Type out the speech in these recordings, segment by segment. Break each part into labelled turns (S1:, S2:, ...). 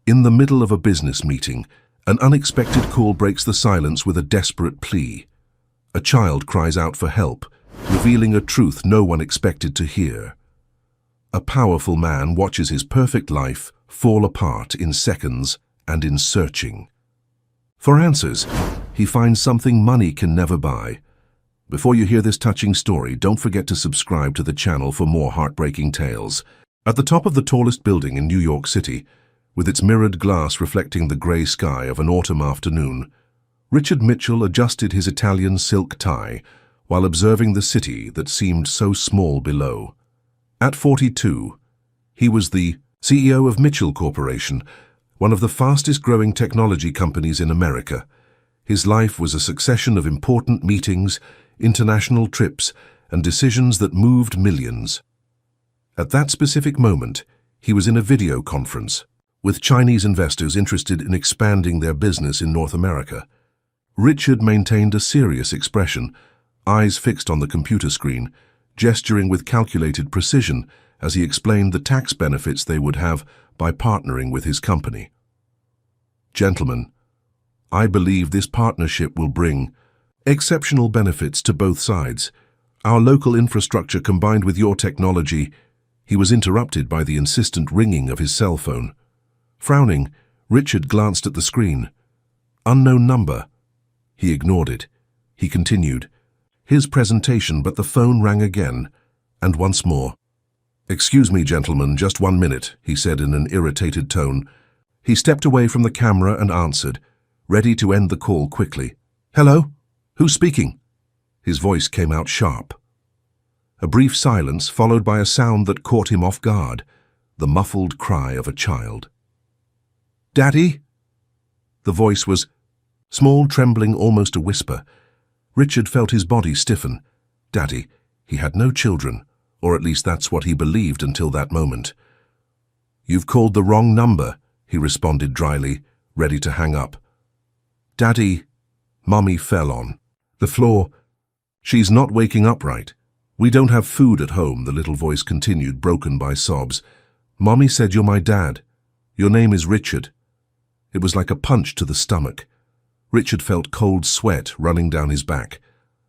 S1: In the middle of a business meeting, an unexpected call breaks the silence with a desperate plea. A child cries out for help, revealing a truth no one expected to hear. A powerful man watches his perfect life fall apart in seconds and in searching. For answers, he finds something money can never buy. Before you hear this touching story, don't forget to subscribe to the channel for more heartbreaking tales. At the top of the tallest building in New York City, with its mirrored glass reflecting the grey sky of an autumn afternoon, Richard Mitchell adjusted his Italian silk tie while observing the city that seemed so small below. At 42, he was the CEO of Mitchell Corporation, one of the fastest-growing technology companies in America. His life was a succession of important meetings, international trips, and decisions that moved millions. At that specific moment, he was in a video conference with Chinese investors interested in expanding their business in North America. Richard maintained a serious expression, eyes fixed on the computer screen, gesturing with calculated precision as he explained the tax benefits they would have by partnering with his company. "Gentlemen, I believe this partnership will bring exceptional benefits to both sides. Our local infrastructure combined with your technology." He was interrupted by the insistent ringing of his cell phone. Frowning, Richard glanced at the screen. Unknown number. He ignored it. He continued his presentation, but the phone rang again, and once more. "Excuse me, gentlemen, just 1 minute," he said in an irritated tone. He stepped away from the camera and answered, ready to end the call quickly. "Hello? Who's speaking?" His voice came out sharp. A brief silence followed by a sound that caught him off guard, the muffled cry of a child. "Daddy?" The voice was small, trembling, almost a whisper. Richard felt his body stiffen. Daddy. He had no children, or at least that's what he believed until that moment. "You've called the wrong number," he responded dryly, ready to hang up. "Daddy," Mommy fell on the floor. "She's not waking up right. We don't have food at home," the little voice continued, broken by sobs. "Mommy said you're my dad. Your name is Richard." It was like a punch to the stomach. Richard felt cold sweat running down his back.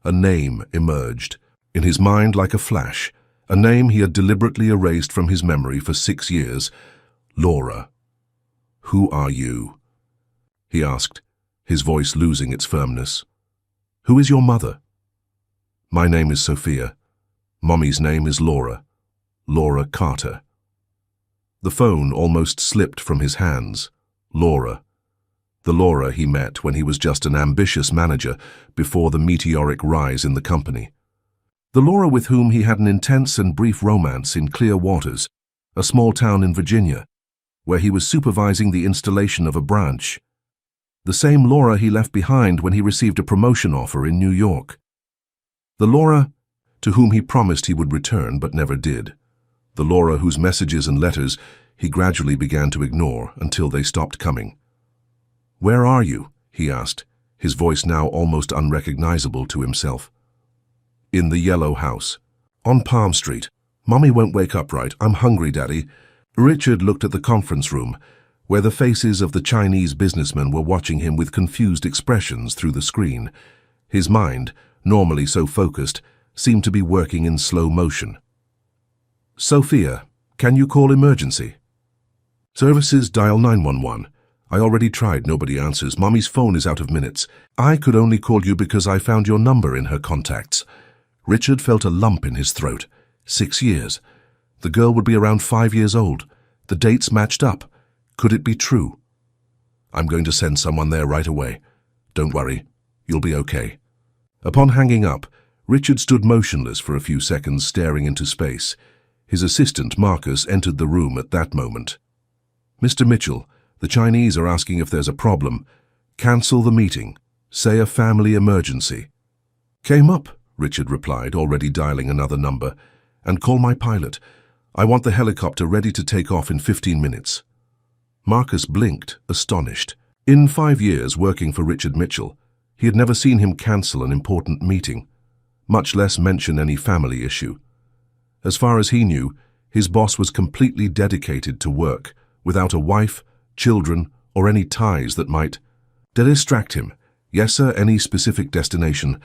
S1: A name emerged, in his mind like a flash, a name he had deliberately erased from his memory for 6 years. "Laura. Who are you?" he asked, his voice losing its firmness. "Who is your mother?" "My name is Sophia. Mommy's name is Laura. Laura Carter." The phone almost slipped from his hands. Laura. The Laura he met when he was just an ambitious manager before the meteoric rise in the company. The Laura with whom he had an intense and brief romance in Clear Waters, a small town in Virginia, where he was supervising the installation of a branch. The same Laura he left behind when he received a promotion offer in New York. The Laura to whom he promised he would return but never did. The Laura whose messages and letters he gradually began to ignore until they stopped coming. "Where are you?" he asked, his voice now almost unrecognizable to himself. "In the yellow house. On Palm Street. Mommy won't wake up right. I'm hungry, Daddy." Richard looked at the conference room, where the faces of the Chinese businessmen were watching him with confused expressions through the screen. His mind, normally so focused, seemed to be working in slow motion. "Sophia, can you call emergency?" "Services, dial 911. I already tried, nobody answers. Mommy's phone is out of minutes. I could only call you because I found your number in her contacts." Richard felt a lump in his throat. 6 years. The girl would be around 5 years old. The dates matched up. Could it be true? "I'm going to send someone there right away. Don't worry, you'll be okay." Upon hanging up, Richard stood motionless for a few seconds, staring into space. His assistant, Marcus, entered the room at that moment. "Mr. Mitchell, the Chinese are asking if there's a problem. Cancel the meeting. Say a family emergency." "Came up," Richard replied, already dialing another number. "And call my pilot. I want the helicopter ready to take off in 15 minutes. Marcus blinked, astonished. In 5 years working for Richard Mitchell, he had never seen him cancel an important meeting, much less mention any family issue. As far as he knew, his boss was completely dedicated to work, without a wife, children, or any ties that might distract him. Yes, sir, any specific destination.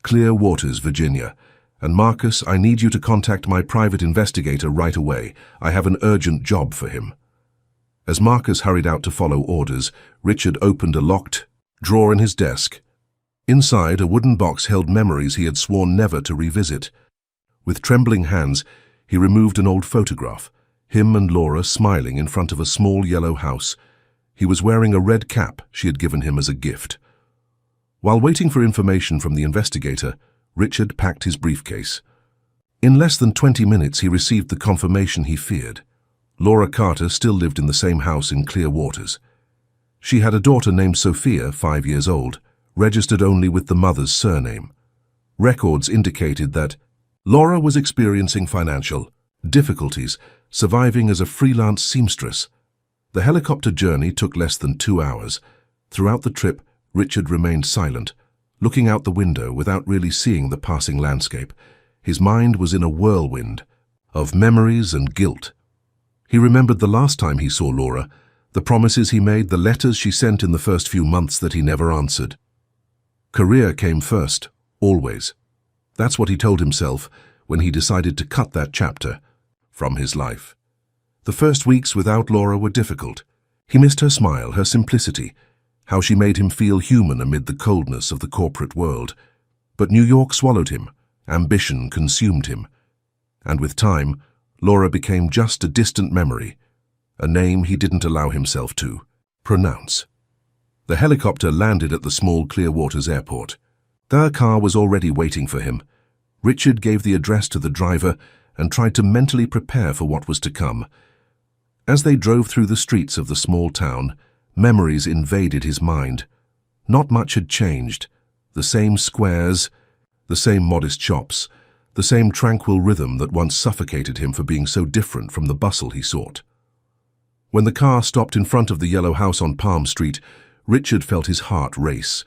S1: Clear Waters, Virginia. And Marcus, I need you to contact my private investigator right away. I have an urgent job for him. As Marcus hurried out to follow orders, Richard opened a locked drawer in his desk. Inside, a wooden box held memories he had sworn never to revisit. With trembling hands, he removed an old photograph, him and Laura smiling in front of a small yellow house. He was wearing a red cap she had given him as a gift. While waiting for information from the investigator, Richard packed his briefcase. In less than 20 minutes, he received the confirmation he feared. Laura Carter still lived in the same house in Clear Waters. She had a daughter named Sophia, 5 years old, registered only with the mother's surname. Records indicated that Laura was experiencing financial difficulties, surviving as a freelance seamstress. The helicopter journey took less than 2 hours. Throughout the trip, Richard remained silent, looking out the window without really seeing the passing landscape. His mind was in a whirlwind of memories and guilt. He remembered the last time he saw Laura, the promises he made, the letters she sent in the first few months that he never answered. Career came first, always. That's what he told himself when he decided to cut that chapter from his life. The first weeks without Laura were difficult. He missed her smile, her simplicity, how she made him feel human amid the coldness of the corporate world. But New York swallowed him, ambition consumed him. And with time, Laura became just a distant memory, a name he didn't allow himself to pronounce. The helicopter landed at the small Clear Waters airport. Their car was already waiting for him. Richard gave the address to the driver and tried to mentally prepare for what was to come. As they drove through the streets of the small town, memories invaded his mind. Not much had changed. The same squares, the same modest shops, the same tranquil rhythm that once suffocated him for being so different from the bustle he sought. When the car stopped in front of the yellow house on Palm Street, Richard felt his heart race.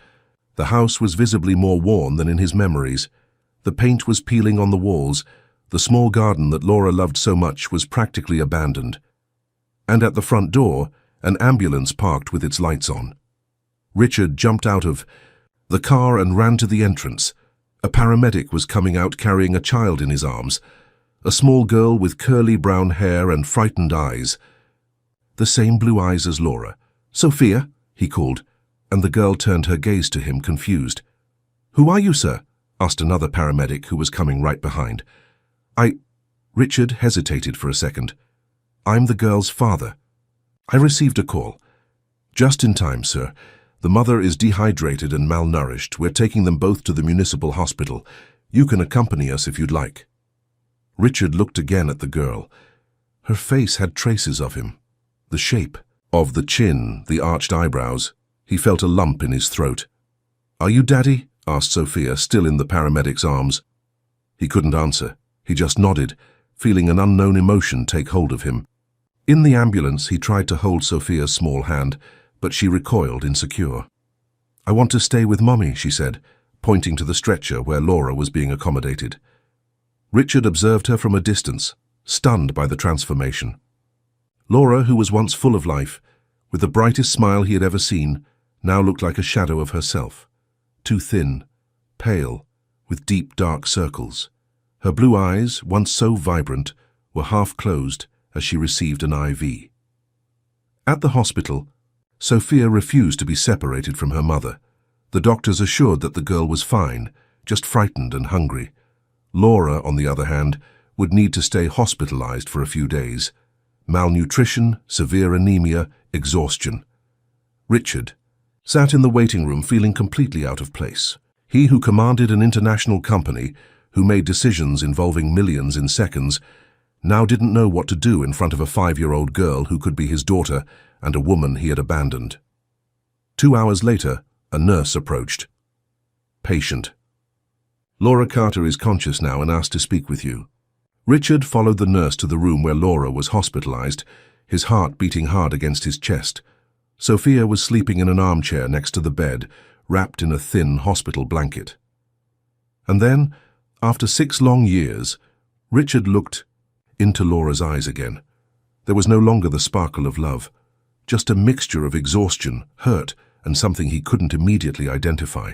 S1: The house was visibly more worn than in his memories. The paint was peeling on the walls. The small garden that Laura loved so much was practically abandoned. And at the front door, an ambulance parked with its lights on. Richard jumped out of the car and ran to the entrance. A paramedic was coming out carrying a child in his arms, a small girl with curly brown hair and frightened eyes. The same blue eyes as Laura. "Sophia," he called, and the girl turned her gaze to him, confused. "Who are you, sir?" asked another paramedic who was coming right behind. Richard hesitated for a second. "I'm the girl's father. I received a call." "Just in time, sir. The mother is dehydrated and malnourished. We're taking them both to the municipal hospital. You can accompany us if you'd like." Richard looked again at the girl. Her face had traces of him. The shape of the chin, the arched eyebrows. He felt a lump in his throat. "Are you Daddy?" asked Sophia, still in the paramedic's arms. He couldn't answer. He just nodded, feeling an unknown emotion take hold of him. In the ambulance, he tried to hold Sophia's small hand, but she recoiled, insecure. "I want to stay with Mommy," she said, pointing to the stretcher where Laura was being accommodated. Richard observed her from a distance, stunned by the transformation. Laura, who was once full of life, with the brightest smile he had ever seen, now looked like a shadow of herself. Too thin, pale, with deep dark circles. Her blue eyes, once so vibrant, were half closed as she received an IV. At the hospital, Sophia refused to be separated from her mother. The doctors assured that the girl was fine, just frightened and hungry. Laura, on the other hand, would need to stay hospitalized for a few days. Malnutrition, severe anemia, exhaustion. Richard sat in the waiting room feeling completely out of place. He who commanded an international company, who made decisions involving millions in seconds, now didn't know what to do in front of a 5-year-old girl who could be his daughter and a woman he had abandoned. 2 hours later, a nurse approached. "Patient. Laura Carter is conscious now and asked to speak with you." Richard followed the nurse to the room where Laura was hospitalized, his heart beating hard against his chest. Sophia was sleeping in an armchair next to the bed, wrapped in a thin hospital blanket. And then, after 6 long years, Richard looked into Laura's eyes again. There was no longer the sparkle of love, just a mixture of exhaustion, hurt, and something he couldn't immediately identify.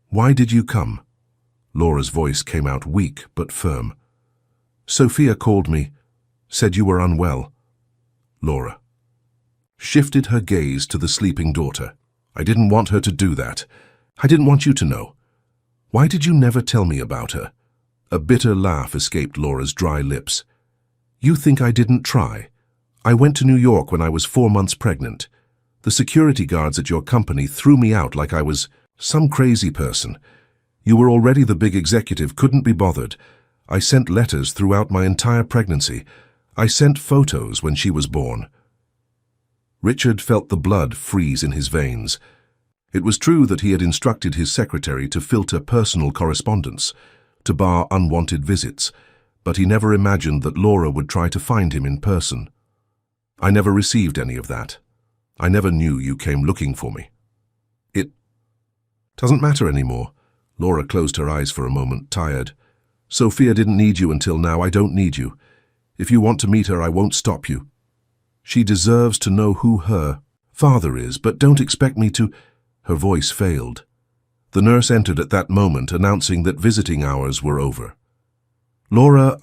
S1: "Why did you come?" Laura's voice came out weak but firm. "Sophia called me, said you were unwell." Laura shifted her gaze to the sleeping daughter. "I didn't want her to do that. I didn't want you to know. Why did you never tell me about her?" A bitter laugh escaped Laura's dry lips. "You think I didn't try? I went to New York when I was 4 months pregnant. The security guards at your company threw me out like I was some crazy person. You were already the big executive, couldn't be bothered. I sent letters throughout my entire pregnancy. I sent photos when she was born." Richard felt the blood freeze in his veins. It was true that he had instructed his secretary to filter personal correspondence, to bar unwanted visits, but he never imagined that Laura would try to find him in person. "I never received any of that. I never knew you came looking for me." "It doesn't matter anymore." Laura closed her eyes for a moment, tired. "Sophia didn't need you until now. I don't need you. If you want to meet her, I won't stop you. She deserves to know who her father is, but don't expect me to—" Her voice failed. The nurse entered at that moment, announcing that visiting hours were over. "Laura,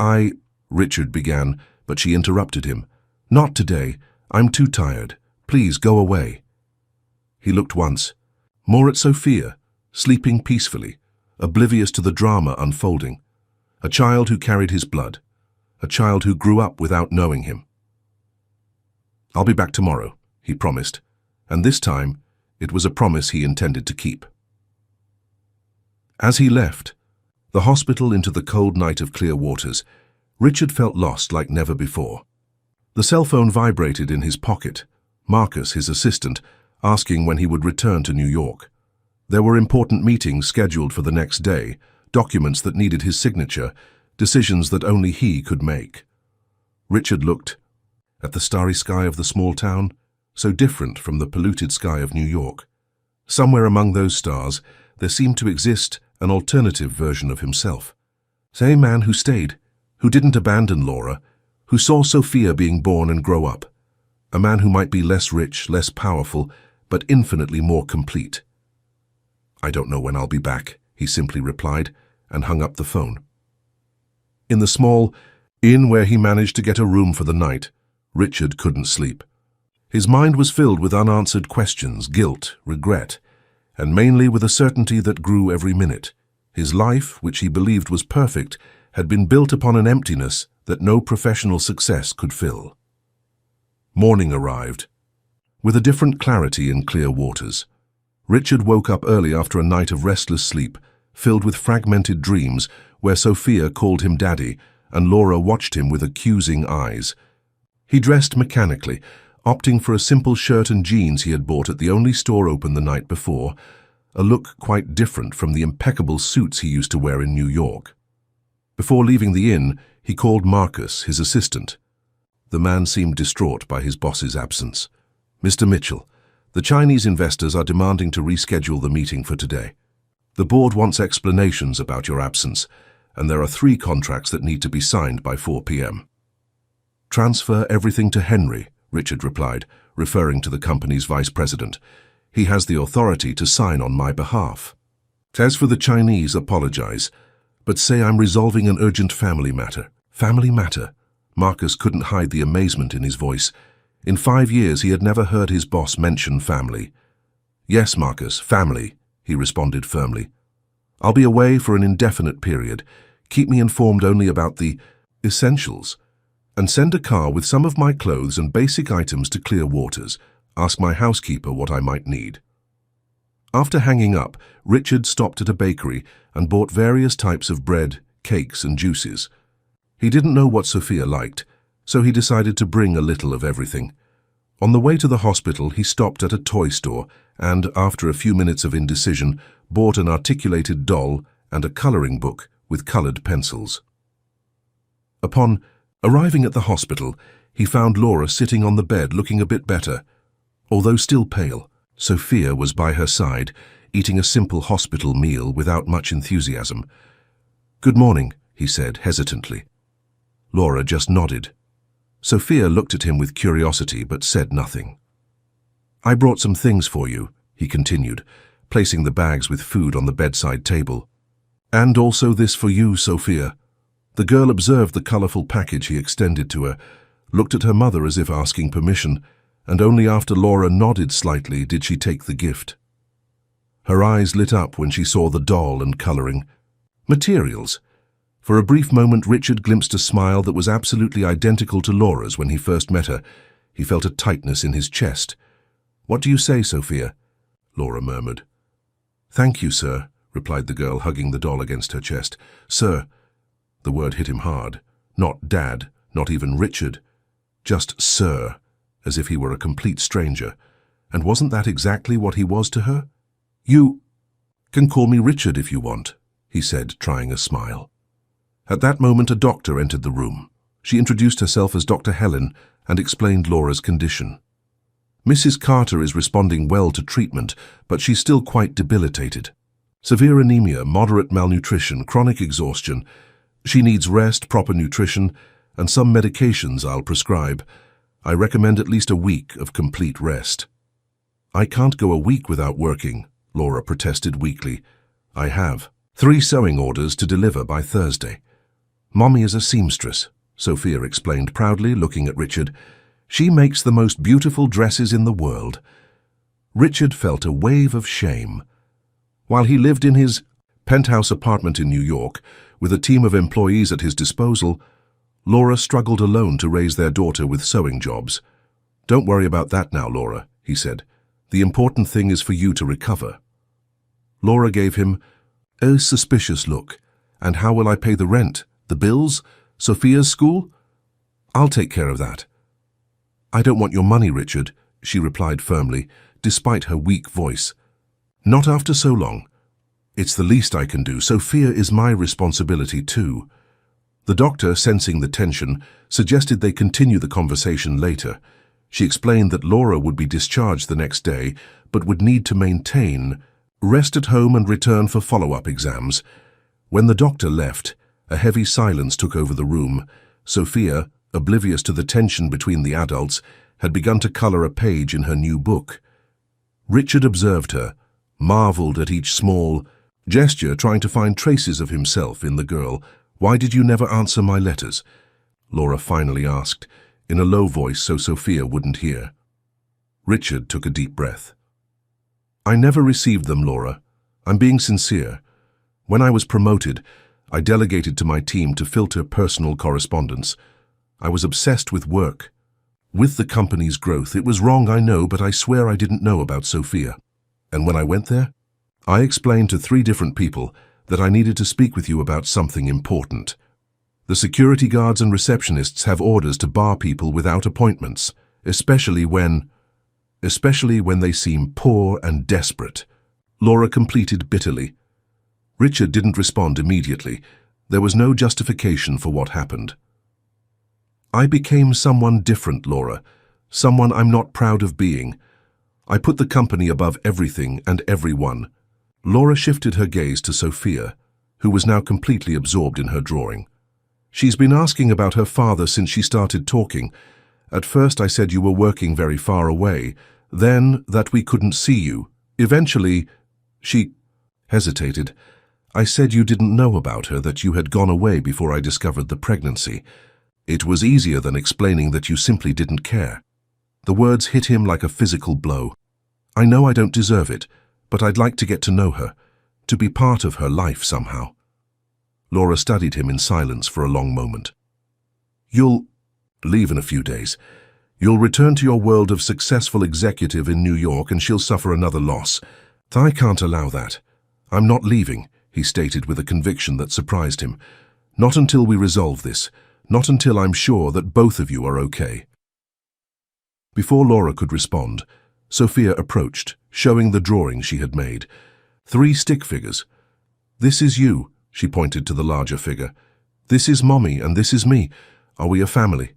S1: Richard began, but she interrupted him. "Not today. I'm too tired. Please go away." He looked once, more at Sophia, sleeping peacefully, oblivious to the drama unfolding. A child who carried his blood. A child who grew up without knowing him. "I'll be back tomorrow," he promised, and this time it was a promise he intended to keep. As he left the hospital into the cold night of clear waters, Richard felt lost like never before. The cell phone vibrated in his pocket. Marcus, his assistant, asking when he would return to New York. There were important meetings scheduled for the next day, documents that needed his signature, decisions that only he could make. Richard looked at the starry sky of the small town, so different from the polluted sky of New York. Somewhere among those stars, there seemed to exist an alternative version of himself. A man who stayed, who didn't abandon Laura, who saw Sophia being born and grow up. A man who might be less rich, less powerful, but infinitely more complete. "I don't know when I'll be back," he simply replied, and hung up the phone. In the small inn where he managed to get a room for the night, Richard couldn't sleep. His mind was filled with unanswered questions, guilt, regret, and mainly with a certainty that grew every minute. His life, which he believed was perfect, had been built upon an emptiness that no professional success could fill. Morning arrived, with a different clarity in clear waters. Richard woke up early after a night of restless sleep, filled with fragmented dreams where Sophia called him Daddy and Laura watched him with accusing eyes. He dressed mechanically, opting for a simple shirt and jeans he had bought at the only store open the night before, a look quite different from the impeccable suits he used to wear in New York. Before leaving the inn, he called Marcus, his assistant. The man seemed distraught by his boss's absence. "Mr. Mitchell, the Chinese investors are demanding to reschedule the meeting for today. The board wants explanations about your absence, and there are 3 contracts that need to be signed by 4 p.m. "Transfer everything to Henry," Richard replied, referring to the company's vice president. "He has the authority to sign on my behalf. As for the Chinese, apologize, but say I'm resolving an urgent family matter." Family matter? Marcus couldn't hide the amazement in his voice. In 5 years, he had never heard his boss mention family. "Yes, Marcus, family," he responded firmly. "I'll be away for an indefinite period. Keep me informed only about the essentials. And send a car with some of my clothes and basic items to clear waters. Ask my housekeeper what I might need." After hanging up, Richard stopped at a bakery and bought various types of bread, cakes, and juices. He didn't know what Sophia liked, so he decided to bring a little of everything. On the way to the hospital, he stopped at a toy store and, after a few minutes of indecision, bought an articulated doll and a coloring book with colored pencils. Upon arriving at the hospital, he found Laura sitting on the bed looking a bit better. Although still pale, Sophia was by her side, eating a simple hospital meal without much enthusiasm. "Good morning," he said hesitantly. Laura just nodded. Sophia looked at him with curiosity but said nothing. "I brought some things for you," he continued, placing the bags with food on the bedside table. "And also this for you, Sophia." The girl observed the colorful package he extended to her, looked at her mother as if asking permission, and only after Laura nodded slightly did she take the gift. Her eyes lit up when she saw the doll and coloring. Materials. For a brief moment Richard glimpsed a smile that was absolutely identical to Laura's when he first met her. He felt a tightness in his chest. "What do you say, Sophia?" Laura murmured. "Thank you, sir," replied the girl, hugging the doll against her chest. "Sir." The word hit him hard. Not Dad, not even Richard. Just sir, as if he were a complete stranger. And wasn't that exactly what he was to her? "You can call me Richard if you want," he said, trying a smile. At that moment a doctor entered the room. She introduced herself as Dr. Helen and explained Laura's condition. "Mrs. Carter is responding well to treatment, but she's still quite debilitated. Severe anemia, moderate malnutrition, chronic exhaustion. She needs rest, proper nutrition, and some medications I'll prescribe. I recommend at least a week of complete rest." "I can't go a week without working," Laura protested weakly. "I have 3 sewing orders to deliver by Thursday." "Mommy is a seamstress," Sophia explained proudly, looking at Richard. "She makes the most beautiful dresses in the world." Richard felt a wave of shame. While he lived in his penthouse apartment in New York, with a team of employees at his disposal, Laura struggled alone to raise their daughter with sewing jobs. "Don't worry about that now, Laura," he said. "The important thing is for you to recover." Laura gave him a suspicious look. "And how will I pay the rent? The bills? Sophia's school?" "I'll take care of that." "I don't want your money, Richard," she replied firmly, despite her weak voice. "Not after so long. It's the least I can do. Sophia is my responsibility too." The doctor, sensing the tension, suggested they continue the conversation later. She explained that Laura would be discharged the next day, but would need to maintain rest at home and return for follow-up exams. When the doctor left, a heavy silence took over the room. Sophia, oblivious to the tension between the adults, had begun to color a page in her new book. Richard observed her, marveled at each small gesture, trying to find traces of himself in the girl. "Why did you never answer my letters?" Laura finally asked, in a low voice so Sophia wouldn't hear. Richard took a deep breath. "I never received them, Laura. I'm being sincere. When I was promoted, I delegated to my team to filter personal correspondence. I was obsessed with work. With the company's growth, it was wrong, I know, but I swear I didn't know about Sophia. And when I went there, I explained to 3 different people that I needed to speak with you about something important. The security guards and receptionists have orders to bar people without appointments, especially when they seem poor and desperate." Laura completed bitterly. Richard didn't respond immediately. There was no justification for what happened. "I became someone different, Laura. Someone I'm not proud of being. I put the company above everything and everyone." Laura shifted her gaze to Sophia, who was now completely absorbed in her drawing. "She's been asking about her father since she started talking. At first I said you were working very far away, then that we couldn't see you. Eventually, she hesitated. I said you didn't know about her, that you had gone away before I discovered the pregnancy. It was easier than explaining that you simply didn't care." The words hit him like a physical blow. "I know I don't deserve it, but I'd like to get to know her, to be part of her life somehow." Laura studied him in silence for a long moment. "You'll leave in a few days. You'll return to your world of successful executive in New York and she'll suffer another loss. I can't allow that. I'm not leaving," he stated with a conviction that surprised him. "Not until we resolve this. Not until I'm sure that both of you are okay." Before Laura could respond, Sophia approached, showing the drawing she had made. 3 stick figures. "This is you," she pointed to the larger figure. "This is Mommy and this is me. Are we a family?"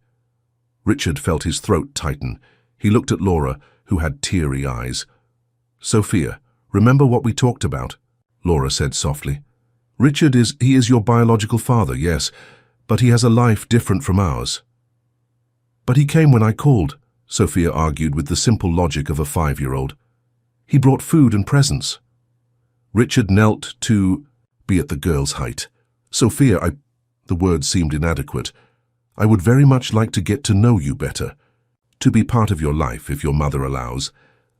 S1: Richard felt his throat tighten. He looked at Laura, who had teary eyes. "Sophia, remember what we talked about?" Laura said softly. "Richard he is your biological father, yes, but he has a life different from ours." But he came when I called, Sophia argued with the simple logic of a 5-year-old. He brought food and presents. Richard knelt to be at the girl's height. Sophia, the words seemed inadequate. I would very much like to get to know you better. To be part of your life, if your mother allows.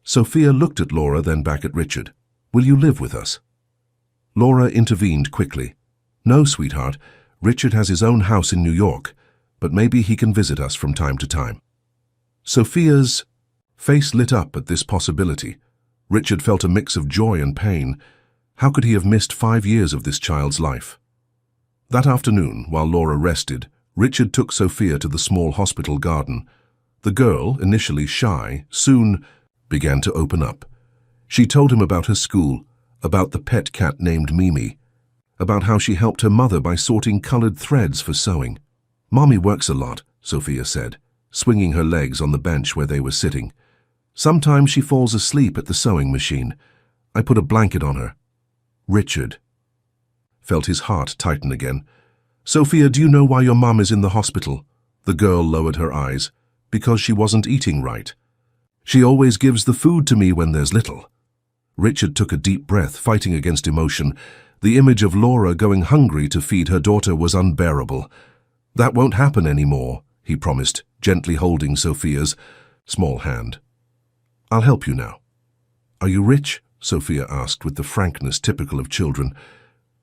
S1: Sophia looked at Laura, then back at Richard. Will you live with us? Laura intervened quickly. No, sweetheart. Richard has his own house in New York, but maybe he can visit us from time to time. Sophia's face lit up at this possibility. Richard felt a mix of joy and pain. How could he have missed 5 years of this child's life? That afternoon, while Laura rested, Richard took Sophia to the small hospital garden. The girl, initially shy, soon began to open up. She told him about her school, about the pet cat named Mimi, about how she helped her mother by sorting colored threads for sewing. Mommy works a lot, Sophia said, swinging her legs on the bench where they were sitting. Sometimes she falls asleep at the sewing machine. I put a blanket on her. Richard felt his heart tighten again. Sophia, do you know why your mom is in the hospital? The girl lowered her eyes. Because she wasn't eating right. She always gives the food to me when there's little. Richard took a deep breath, fighting against emotion. The image of Laura going hungry to feed her daughter was unbearable. That won't happen anymore, he promised, gently holding Sophia's small hand. I'll help you now. Are you rich? Sophia asked with the frankness typical of children.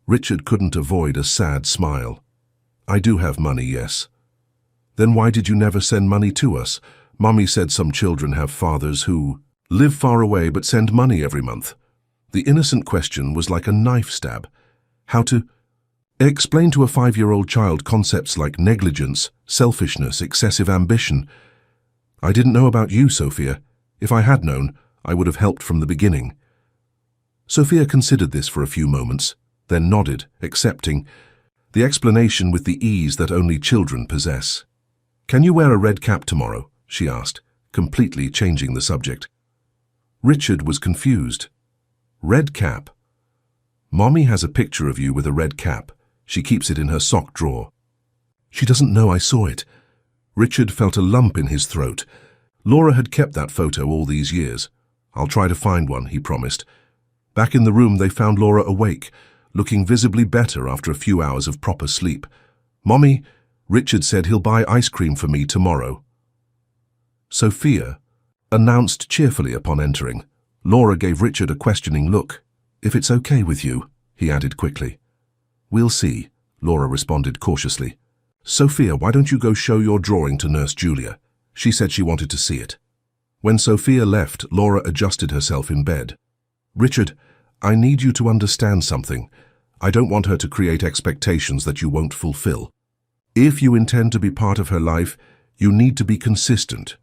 S1: Richard couldn't avoid a sad smile. I do have money, yes. Then why did you never send money to us? Mommy said some children have fathers who live far away but send money every month. The innocent question was like a knife stab. How to explain to a 5-year-old child concepts like negligence, selfishness, excessive ambition. I didn't know about you, Sophia. If I had known, I would have helped from the beginning. Sophia considered this for a few moments, then nodded, accepting the explanation with the ease that only children possess. Can you wear a red cap tomorrow? She asked, completely changing the subject. Richard was confused. Red cap? Mommy has a picture of you with a red cap. She keeps it in her sock drawer. She doesn't know I saw it. Richard felt a lump in his throat. Laura had kept that photo all these years. I'll try to find one, he promised. Back in the room, they found Laura awake, looking visibly better after a few hours of proper sleep. Mommy, Richard said he'll buy ice cream for me tomorrow. Sophia announced cheerfully upon entering. Laura gave Richard a questioning look. If it's okay with you, he added quickly. We'll see, Laura responded cautiously. Sophia, why don't you go show your drawing to Nurse Julia? She said she wanted to see it. When Sophia left, Laura adjusted herself in bed. Richard, I need you to understand something. I don't want her to create expectations that you won't fulfill. If you intend to be part of her life, you need to be consistent.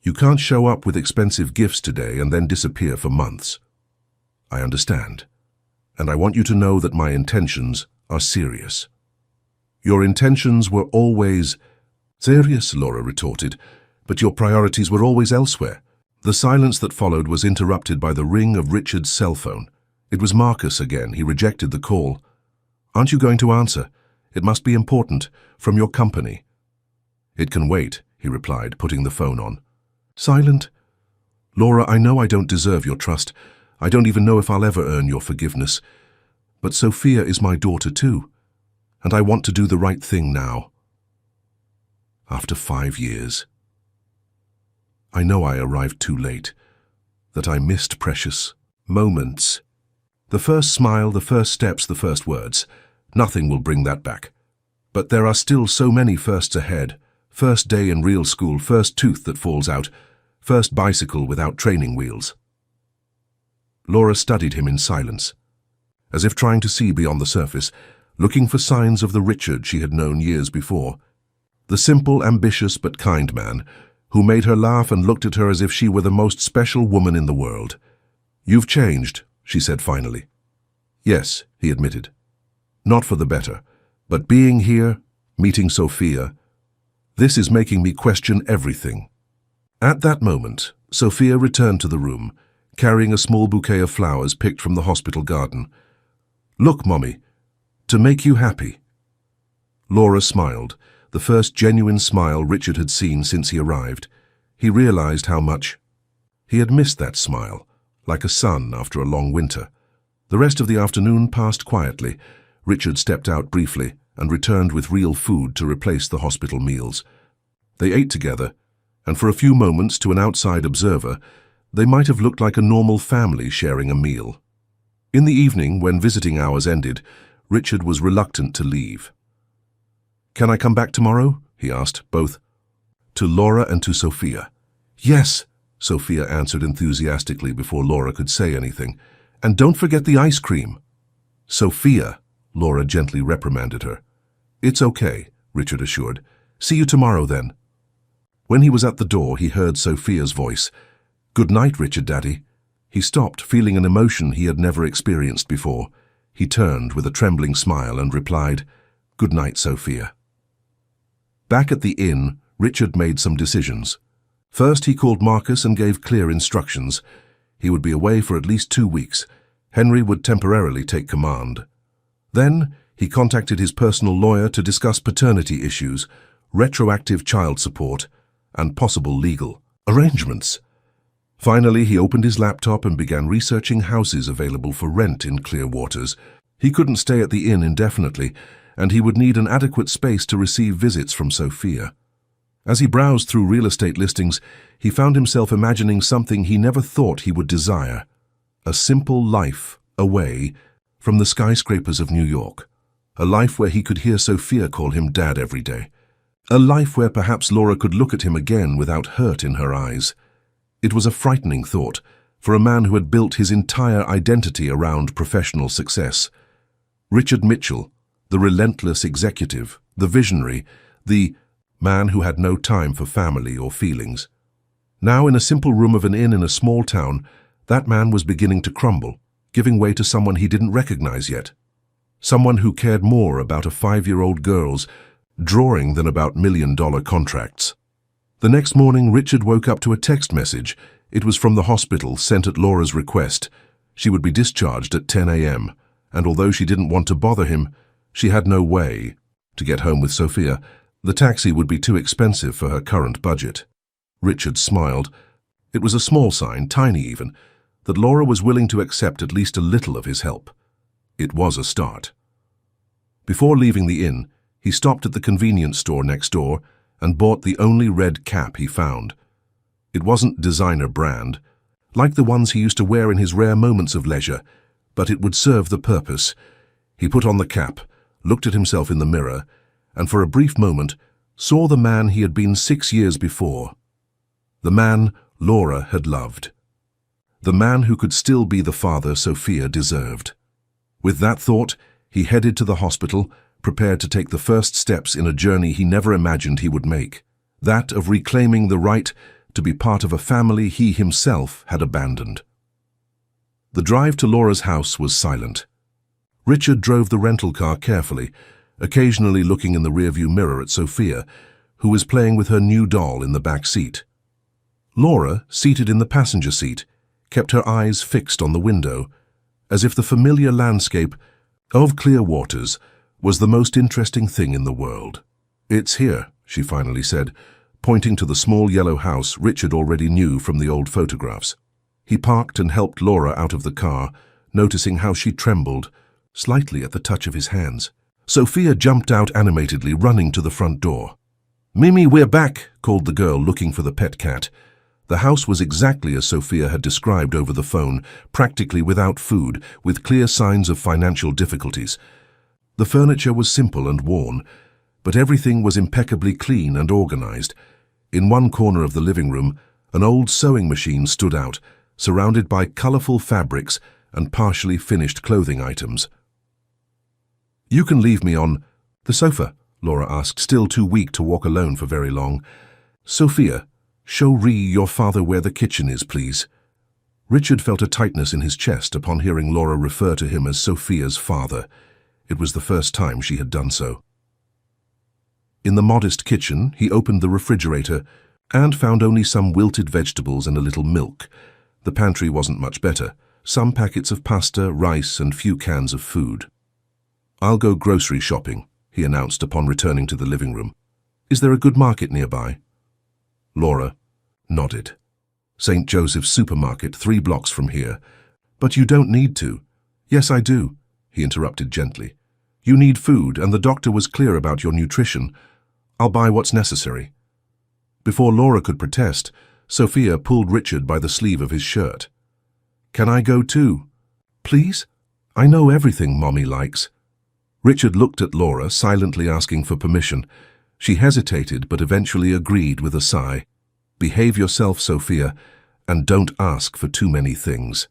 S1: You can't show up with expensive gifts today and then disappear for months. I understand. And I want you to know that my intentions are serious. Your intentions were always serious, Laura retorted, but your priorities were always elsewhere. The silence that followed was interrupted by the ring of Richard's cell phone. It was Marcus again. He rejected the call. Aren't you going to answer? It must be important, from your company. It can wait, he replied, putting the phone on. Silent? Laura, I know I don't deserve your trust. I don't even know if I'll ever earn your forgiveness. But Sophia is my daughter too, and I want to do the right thing now. After 5 years. I know I arrived too late, that I missed precious moments. The first smile, the first steps, the first words. Nothing will bring that back. But there are still so many firsts ahead. First day in real school, first tooth that falls out, first bicycle without training wheels. Laura studied him in silence, as if trying to see beyond the surface, looking for signs of the Richard she had known years before. The simple, ambitious but kind man, who made her laugh and looked at her as if she were the most special woman in the world. You've changed, she said finally. Yes, he admitted. Not for the better, but being here, meeting Sophia, this is making me question everything. At that moment, Sophia returned to the room, carrying a small bouquet of flowers picked from the hospital garden. Look, Mommy, to make you happy. Laura smiled, the first genuine smile Richard had seen since he arrived. He realized how much he had missed that smile, like a sun after a long winter. The rest of the afternoon passed quietly. Richard stepped out briefly and returned with real food to replace the hospital meals. They ate together, and for a few moments, to an outside observer, they might have looked like a normal family sharing a meal. In the evening, when visiting hours ended, Richard was reluctant to leave. "Can I come back tomorrow?" he asked, both to Laura and to Sophia. "Yes," Sophia answered enthusiastically before Laura could say anything. "And don't forget the ice cream." "Sophia," Laura gently reprimanded her. "It's okay," Richard assured. "See you tomorrow then." When he was at the door, he heard Sophia's voice. "Good night, Richard, Daddy." He stopped, feeling an emotion he had never experienced before. He turned with a trembling smile and replied, "Good night, Sophia." Back at the inn, Richard made some decisions. First, he called Marcus and gave clear instructions. He would be away for at least 2 weeks. Henry would temporarily take command. Then, he contacted his personal lawyer to discuss paternity issues, retroactive child support, and possible legal arrangements. Finally, he opened his laptop and began researching houses available for rent in Clearwaters. He couldn't stay at the inn indefinitely, and he would need an adequate space to receive visits from Sophia. As he browsed through real estate listings, he found himself imagining something he never thought he would desire: a simple life away from the skyscrapers of New York. A life where he could hear Sophia call him Dad every day. A life where perhaps Laura could look at him again without hurt in her eyes. It was a frightening thought for a man who had built his entire identity around professional success. Richard Mitchell, the relentless executive, the visionary, the man who had no time for family or feelings. Now, in a simple room of an inn in a small town, that man was beginning to crumble, giving way to someone he didn't recognize yet. Someone who cared more about a 5-year-old girl's drawing than about $1 million contracts. The next morning, Richard woke up to a text message. It was from the hospital, sent at Laura's request. She would be discharged at 10 a.m., and although she didn't want to bother him, she had no way to get home with Sophia. The taxi would be too expensive for her current budget. Richard smiled. It was a small sign, tiny even, that Laura was willing to accept at least a little of his help. It was a start. Before leaving the inn, he stopped at the convenience store next door and bought the only red cap he found. It wasn't designer brand, like the ones he used to wear in his rare moments of leisure, but it would serve the purpose. He put on the cap, looked at himself in the mirror, and for a brief moment saw the man he had been 6 years before. The man Laura had loved. The man who could still be the father Sophia deserved. With that thought, he headed to the hospital, prepared to take the first steps in a journey he never imagined he would make, that of reclaiming the right to be part of a family he himself had abandoned. The drive to Laura's house was silent. Richard drove the rental car carefully, occasionally looking in the rearview mirror at Sophia, who was playing with her new doll in the back seat. Laura, seated in the passenger seat, kept her eyes fixed on the window, as if the familiar landscape of Clearwaters was the most interesting thing in the world. "It's here," she finally said, pointing to the small yellow house Richard already knew from the old photographs. He parked and helped Laura out of the car, noticing how she trembled slightly at the touch of his hands. Sophia jumped out animatedly, running to the front door. "Mimi, we're back," called the girl, looking for the pet cat. The house was exactly as Sophia had described over the phone, practically without food, with clear signs of financial difficulties. The furniture was simple and worn, but everything was impeccably clean and organized. In one corner of the living room, an old sewing machine stood out, surrounded by colorful fabrics and partially finished clothing items. "You can leave me on the sofa," Laura asked, still too weak to walk alone for very long. "Sophia, show Ree your father where the kitchen is, please." Richard felt a tightness in his chest upon hearing Laura refer to him as Sophia's father. It was the first time she had done so. In the modest kitchen, he opened the refrigerator and found only some wilted vegetables and a little milk. The pantry wasn't much better. Some packets of pasta, rice, and few cans of food. "I'll go grocery shopping," he announced upon returning to the living room. Is there a good market nearby? Laura nodded. St. Joseph's Supermarket, 3 blocks from here. But you don't need to. Yes, I do, he interrupted gently. You need food, and the doctor was clear about your nutrition. I'll buy what's necessary. Before Laura could protest, Sophia pulled Richard by the sleeve of his shirt. Can I go too? Please? I know everything Mommy likes. Richard looked at Laura, silently asking for permission. She hesitated, but eventually agreed with a sigh. Behave yourself, Sophia, and don't ask for too many things.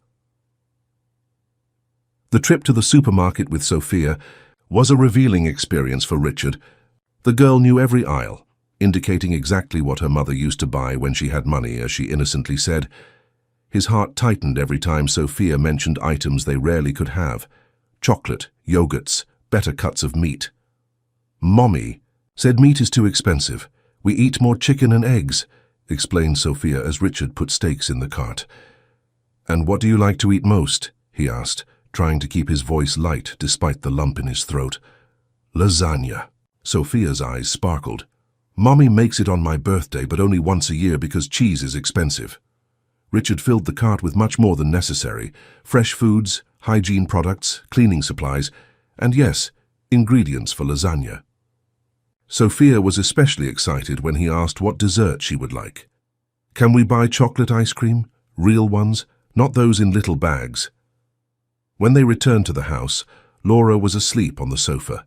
S1: The trip to the supermarket with Sophia was a revealing experience for Richard. The girl knew every aisle, indicating exactly what her mother used to buy when she had money, as she innocently said. His heart tightened every time Sophia mentioned items they rarely could have. Chocolate, yogurts, better cuts of meat. Mommy said meat is too expensive. We eat more chicken and eggs, explained Sophia as Richard put steaks in the cart. And what do you like to eat most? He asked, trying to keep his voice light despite the lump in his throat. Lasagna. Sophia's eyes sparkled. Mommy makes it on my birthday, but only once a year because cheese is expensive. Richard filled the cart with much more than necessary: fresh foods, hygiene products, cleaning supplies, and yes, ingredients for lasagna. Sophia was especially excited when he asked what dessert she would like. Can we buy chocolate ice cream? Real ones, not those in little bags. When they returned to the house, Laura was asleep on the sofa.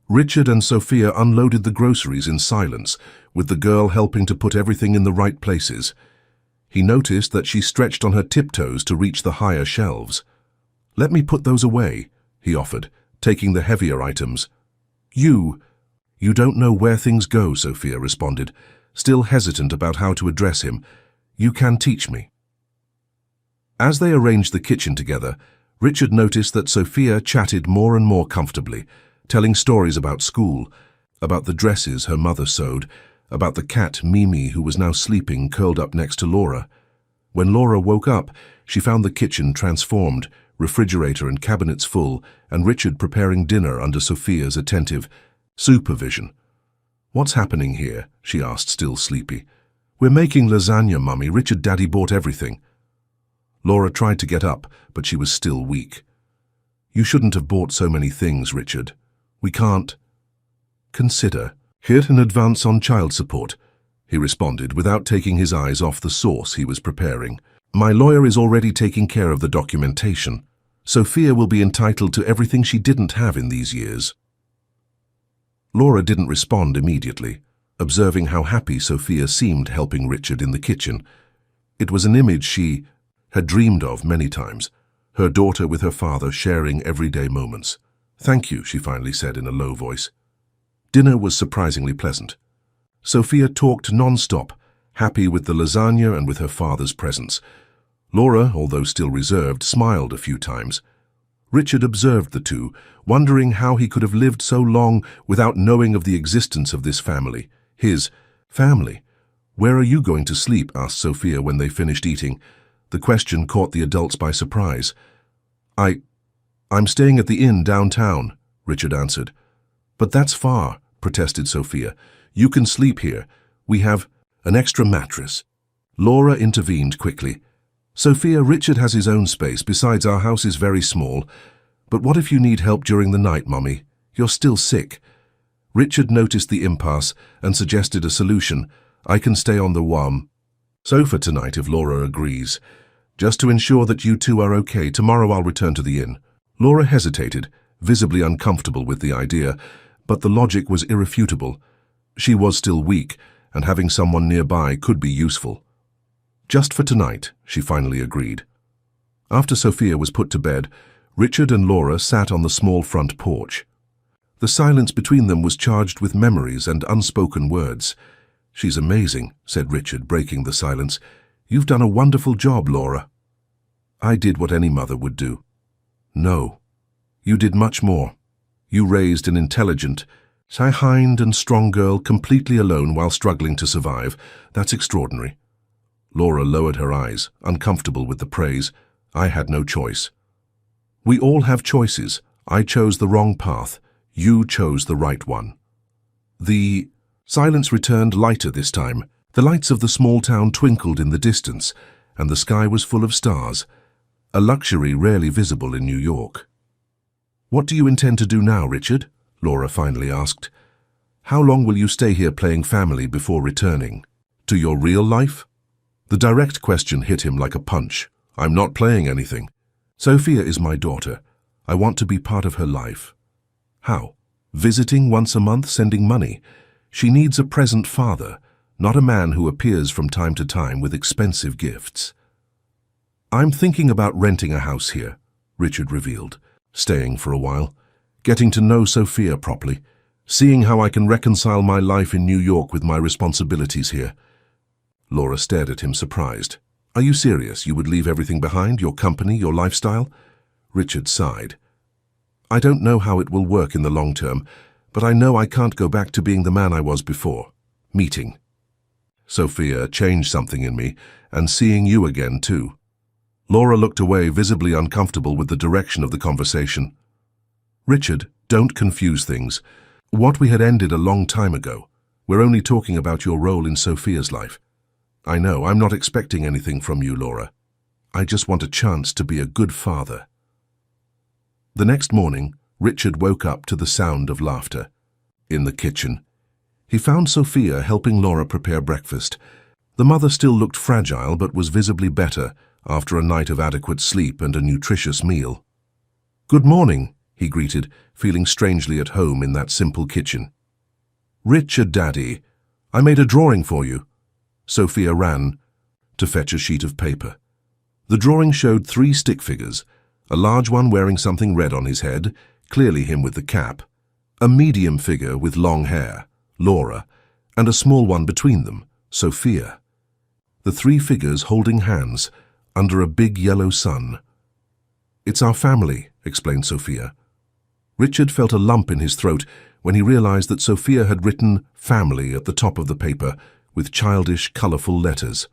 S1: Richard and Sophia unloaded the groceries in silence, with the girl helping to put everything in the right places. He noticed that she stretched on her tiptoes to reach the higher shelves. Let me put those away, he offered, taking the heavier items. You don't know where things go, Sophia responded, still hesitant about how to address him. You can teach me. As they arranged the kitchen together, Richard noticed that Sophia chatted more and more comfortably, telling stories about school, about the dresses her mother sewed, about the cat Mimi, who was now sleeping curled up next to Laura. When Laura woke up, she found the kitchen transformed, refrigerator and cabinets full, and Richard preparing dinner under Sophia's attentive supervision. What's happening here? She asked, still sleepy. We're making lasagna, Mummy. Richard, Daddy bought everything. Laura tried to get up, but she was still weak. You shouldn't have bought so many things, Richard. We can't. Consider. Here in advance on child support, he responded without taking his eyes off the sauce he was preparing. My lawyer is already taking care of the documentation. Sophia will be entitled to everything she didn't have in these years. Laura didn't respond immediately, observing how happy Sophia seemed helping Richard in the kitchen. It was an image she had dreamed of many times, her daughter with her father sharing everyday moments. Thank you, she finally said in a low voice. Dinner was surprisingly pleasant. Sophia talked non-stop, happy with the lasagna and with her father's presence. Laura, although still reserved, smiled a few times. Richard observed the two, wondering how he could have lived so long without knowing of the existence of this family. His family. Where are you going to sleep? Asked Sophia when they finished eating. The question caught the adults by surprise. I'm staying at the inn downtown, Richard answered. But that's far, protested Sophia. You can sleep here. We have an extra mattress. Laura intervened quickly. Sophia, Richard has his own space. Besides, our house is very small. But what if you need help during the night, Mummy? You're still sick. Richard noticed the impasse and suggested a solution. I can stay on the sofa tonight if Laura agrees. Just to ensure that you two are okay, tomorrow I'll return to the inn. Laura hesitated, visibly uncomfortable with the idea, but the logic was irrefutable. She was still weak, and having someone nearby could be useful. Just for tonight, she finally agreed. After Sophia was put to bed, Richard and Laura sat on the small front porch. The silence between them was charged with memories and unspoken words. She's amazing, said Richard, breaking the silence. You've done a wonderful job, Laura. I did what any mother would do. No, you did much more. You raised an intelligent, kind and strong girl completely alone while struggling to survive. That's extraordinary. Laura lowered her eyes, uncomfortable with the praise. I had no choice. We all have choices. I chose the wrong path. You chose the right one. The Silence returned lighter this time. The lights of the small town twinkled in the distance, and the sky was full of stars, a luxury rarely visible in New York. "What do you intend to do now, Richard?" Laura finally asked. "How long will you stay here playing family before returning to your real life?" The direct question hit him like a punch. "I'm not playing anything. Sophia is my daughter. I want to be part of her life." "How? Visiting once a month, sending money? She needs a present father, not a man who appears from time to time with expensive gifts." "I'm thinking about renting a house here," Richard revealed, "staying for a while, getting to know Sophia properly, seeing how I can reconcile my life in New York with my responsibilities here." Laura stared at him surprised. "Are you serious? You would leave everything behind, your company, your lifestyle?" Richard sighed. "I don't know how it will work in the long term, but I know I can't go back to being the man I was before. Meeting Sophia changed something in me, and seeing you again too." Laura looked away, visibly uncomfortable with the direction of the conversation. "Richard, don't confuse things. What we had ended a long time ago. We're only talking about your role in Sophia's life. I know, I'm not expecting anything from you, Laura. I just want a chance to be a good father." The next morning, Richard woke up to the sound of laughter. In the kitchen, he found Sophia helping Laura prepare breakfast. The mother still looked fragile but was visibly better after a night of adequate sleep and a nutritious meal. "Good morning," he greeted, feeling strangely at home in that simple kitchen. "Richard, Daddy, I made a drawing for you." Sophia ran to fetch a sheet of paper. The drawing showed 3 stick figures, a large one wearing something red on his head, clearly him with the cap, a medium figure with long hair, Laura, and a small one between them, Sophia. The 3 figures holding hands under a big yellow sun. "It's our family," explained Sophia. Richard felt a lump in his throat when he realized that Sophia had written family at the top of the paper with childish, colorful letters.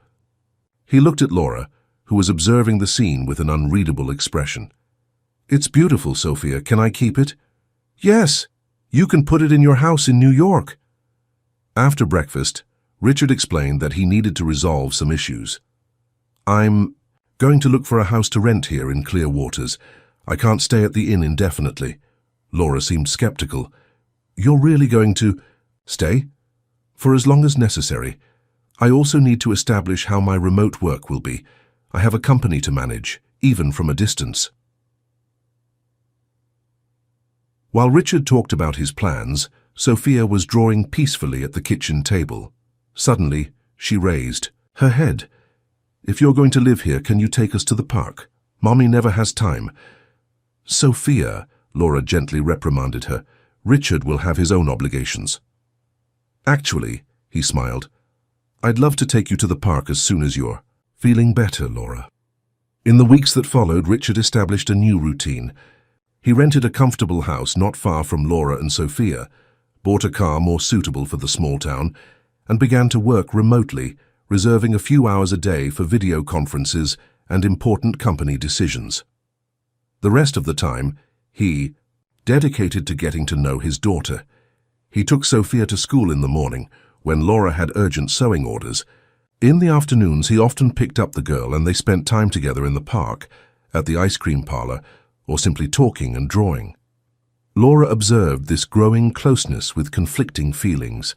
S1: He looked at Laura, who was observing the scene with an unreadable expression. "It's beautiful, Sophia. Can I keep it?" "Yes, you can put it in your house in New York." After breakfast, Richard explained that he needed to resolve some issues. "I'm going to look for a house to rent here in Clear Waters. I can't stay at the inn indefinitely." Laura seemed skeptical. "You're really going to stay?" "For as long as necessary. I also need to establish how my remote work will be. I have a company to manage, even from a distance." While Richard talked about his plans, Sophia was drawing peacefully at the kitchen table. Suddenly, she raised her head. "If you're going to live here, can you take us to the park? Mommy never has time." "Sophia," Laura gently reprimanded her, "Richard will have his own obligations." "Actually," he smiled, "I'd love to take you to the park as soon as you're feeling better, Laura." In the weeks that followed, Richard established a new routine. He rented a comfortable house not far from Laura and Sophia, bought a car more suitable for the small town, and began to work remotely, reserving a few hours a day for video conferences and important company decisions. The rest of the time, he dedicated to getting to know his daughter. He took Sophia to school in the morning, when Laura had urgent sewing orders. In the afternoons, he often picked up the girl and they spent time together in the park, at the ice cream parlor, or simply talking and drawing. Laura observed this growing closeness with conflicting feelings.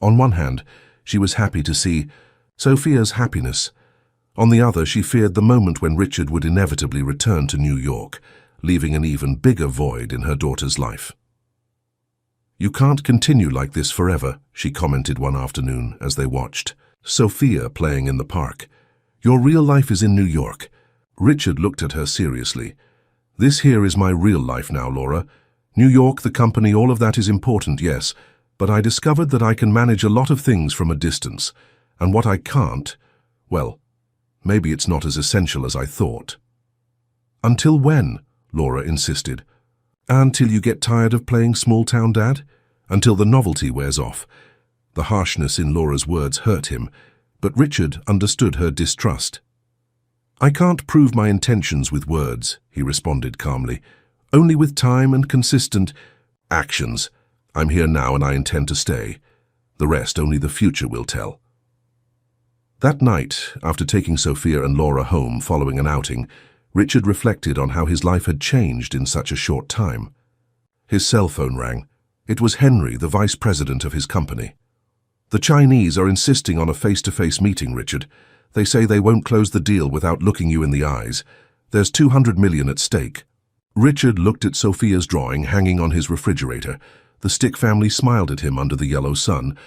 S1: On one hand, she was happy to see Sophia's happiness. On the other, she feared the moment when Richard would inevitably return to New York, leaving an even bigger void in her daughter's life. "You can't continue like this forever," she commented one afternoon as they watched Sophia playing in the park. "Your real life is in New York." Richard looked at her seriously. "This here is my real life now, Laura. New York, the company, all of that is important, yes, but I discovered that I can manage a lot of things from a distance, and what I can't, well, maybe it's not as essential as I thought." "Until when?" Laura insisted. "Until you get tired of playing small-town dad? Until the novelty wears off." The harshness in Laura's words hurt him, but Richard understood her distrust. "I can't prove my intentions with words," he responded calmly. "Only with time and consistent actions. I'm here now and I intend to stay." The rest only the future will tell. That night, after taking Sophia and Laura home following an outing, Richard reflected on how his life had changed in such a short time. His cell phone rang. It was Henry, the vice president of his company. "The Chinese are insisting on a face-to-face meeting, Richard. They say they won't close the deal without looking you in the eyes. There's 200 million at stake." Richard looked at Sophia's drawing hanging on his refrigerator. The Stick family smiled at him under the yellow sun.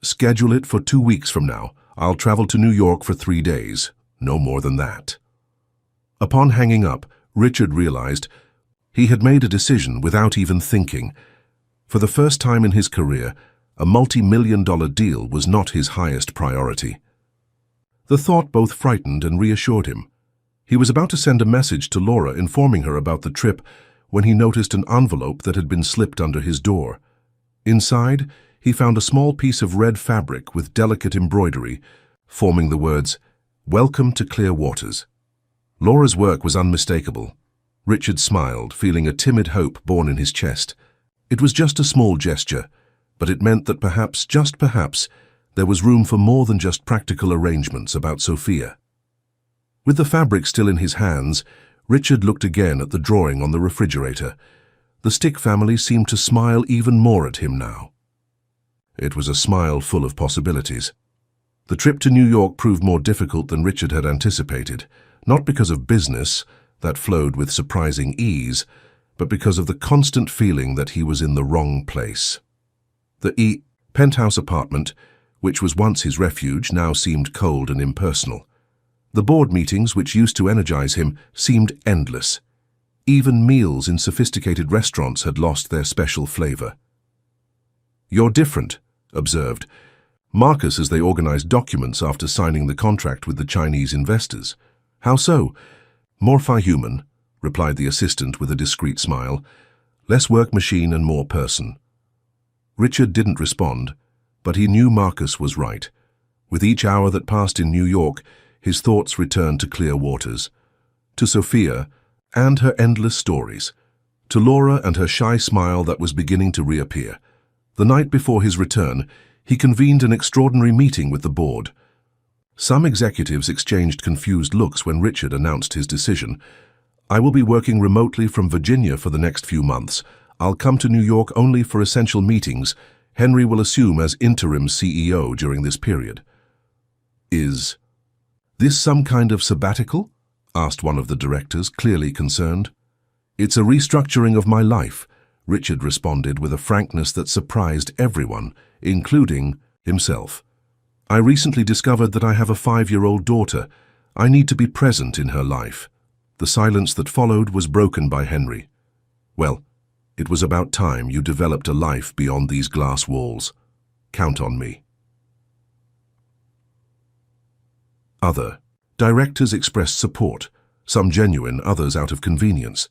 S1: "Schedule it for 2 weeks from now. I'll travel to New York for 3 days. No more than that." Upon hanging up, Richard realized he had made a decision without even thinking. For the first time in his career, a multi-million-dollar deal was not his highest priority. The thought both frightened and reassured him. He was about to send a message to Laura informing her about the trip when he noticed an envelope that had been slipped under his door. Inside, he found a small piece of red fabric with delicate embroidery, forming the words, "Welcome to Clear Waters." Laura's work was unmistakable. Richard smiled, feeling a timid hope born in his chest. It was just a small gesture, but it meant that perhaps, just perhaps, there was room for more than just practical arrangements about Sophia. With the fabric still in his hands, Richard looked again at the drawing on the refrigerator. The Stick family seemed to smile even more at him now. It was a smile full of possibilities. The trip to New York proved more difficult than Richard had anticipated, not because of business, that flowed with surprising ease, but because of the constant feeling that he was in the wrong place. The penthouse apartment, which was once his refuge, now seemed cold and impersonal. The board meetings, which used to energize him, seemed endless. Even meals in sophisticated restaurants had lost their special flavor. "You're different," observed Marcus as they organized documents after signing the contract with the Chinese investors. "How so?" "More human," replied the assistant with a discreet smile. "Less work machine and more person." Richard didn't respond, but he knew Marcus was right. With each hour that passed in New York, his thoughts returned to Clear Waters, to Sophia and her endless stories, to Laura and her shy smile that was beginning to reappear. The night before his return, he convened an extraordinary meeting with the board. Some executives exchanged confused looks when Richard announced his decision. "I will be working remotely from Virginia for the next few months. I'll come to New York only for essential meetings. Henry will assume as interim CEO during this period." "Is this some kind of sabbatical?" asked one of the directors, clearly concerned. "It's a restructuring of my life," Richard responded with a frankness that surprised everyone, including himself. "I recently discovered that I have a 5-year-old daughter. I need to be present in her life." The silence that followed was broken by Henry. "Well, it was about time you developed a life beyond these glass walls. Count on me." Other directors expressed support, some genuine, others out of convenience.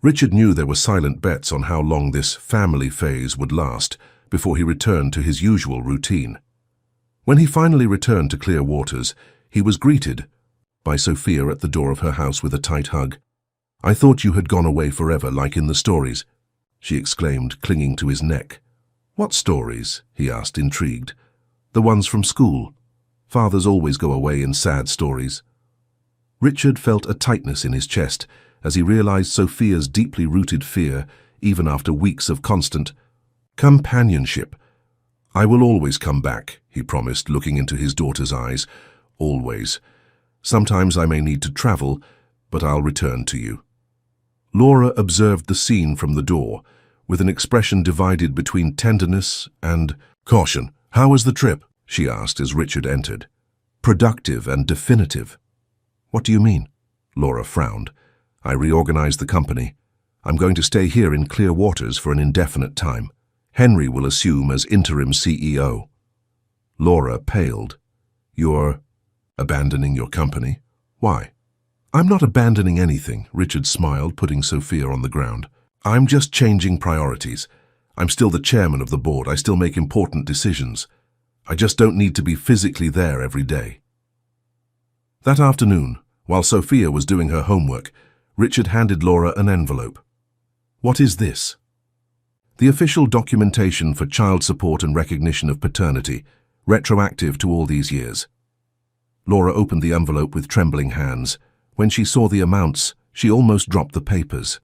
S1: Richard knew there were silent bets on how long this family phase would last before he returned to his usual routine. When he finally returned to Clear Waters, he was greeted by Sophia at the door of her house with a tight hug. "I thought you had gone away forever, like in the stories," she exclaimed, clinging to his neck. "What stories?" he asked, intrigued. "The ones from school. Fathers always go away in sad stories." Richard felt a tightness in his chest as he realized Sophia's deeply rooted fear, even after weeks of constant companionship. "I will always come back," he promised, looking into his daughter's eyes. "Always. Sometimes I may need to travel, but I'll return to you." Laura observed the scene from the door, with an expression divided between tenderness and caution. "How was the trip?" she asked as Richard entered. "Productive and definitive." "What do you mean?" Laura frowned. "I reorganized the company. I'm going to stay here in Clear Waters for an indefinite time. Henry will assume as interim CEO. Laura paled. "You're abandoning your company? Why?" "I'm not abandoning anything," Richard smiled, putting Sophia on the ground. "I'm just changing priorities. I'm still the chairman of the board. I still make important decisions. I just don't need to be physically there every day." That afternoon, while Sophia was doing her homework, Richard handed Laura an envelope. "What is this?" The official documentation for child support and recognition of paternity, retroactive to all these years. Laura opened the envelope with trembling hands. When she saw the amounts, she almost dropped the papers.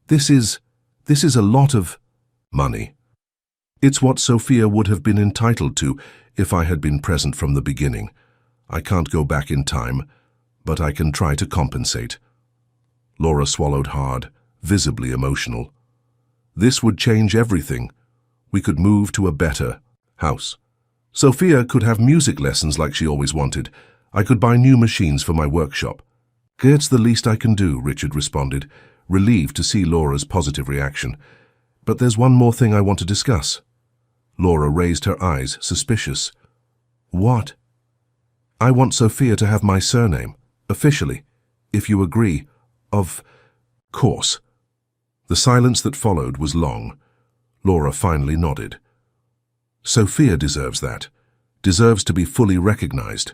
S1: This is a lot of money. It's what Sophia would have been entitled to if I had been present from the beginning. I can't go back in time, but I can try to compensate. Laura swallowed hard, visibly emotional. This would change everything. We could move to a better house. Sophia could have music lessons like she always wanted. I could buy new machines for my workshop. It's the least I can do, Richard responded, relieved to see Laura's positive reaction. But there's one more thing I want to discuss. Laura raised her eyes, suspicious. What? I want Sophia to have my surname, officially, if you agree. Of course. The silence that followed was long. Laura finally nodded. Sophia deserves that, deserves to be fully recognized.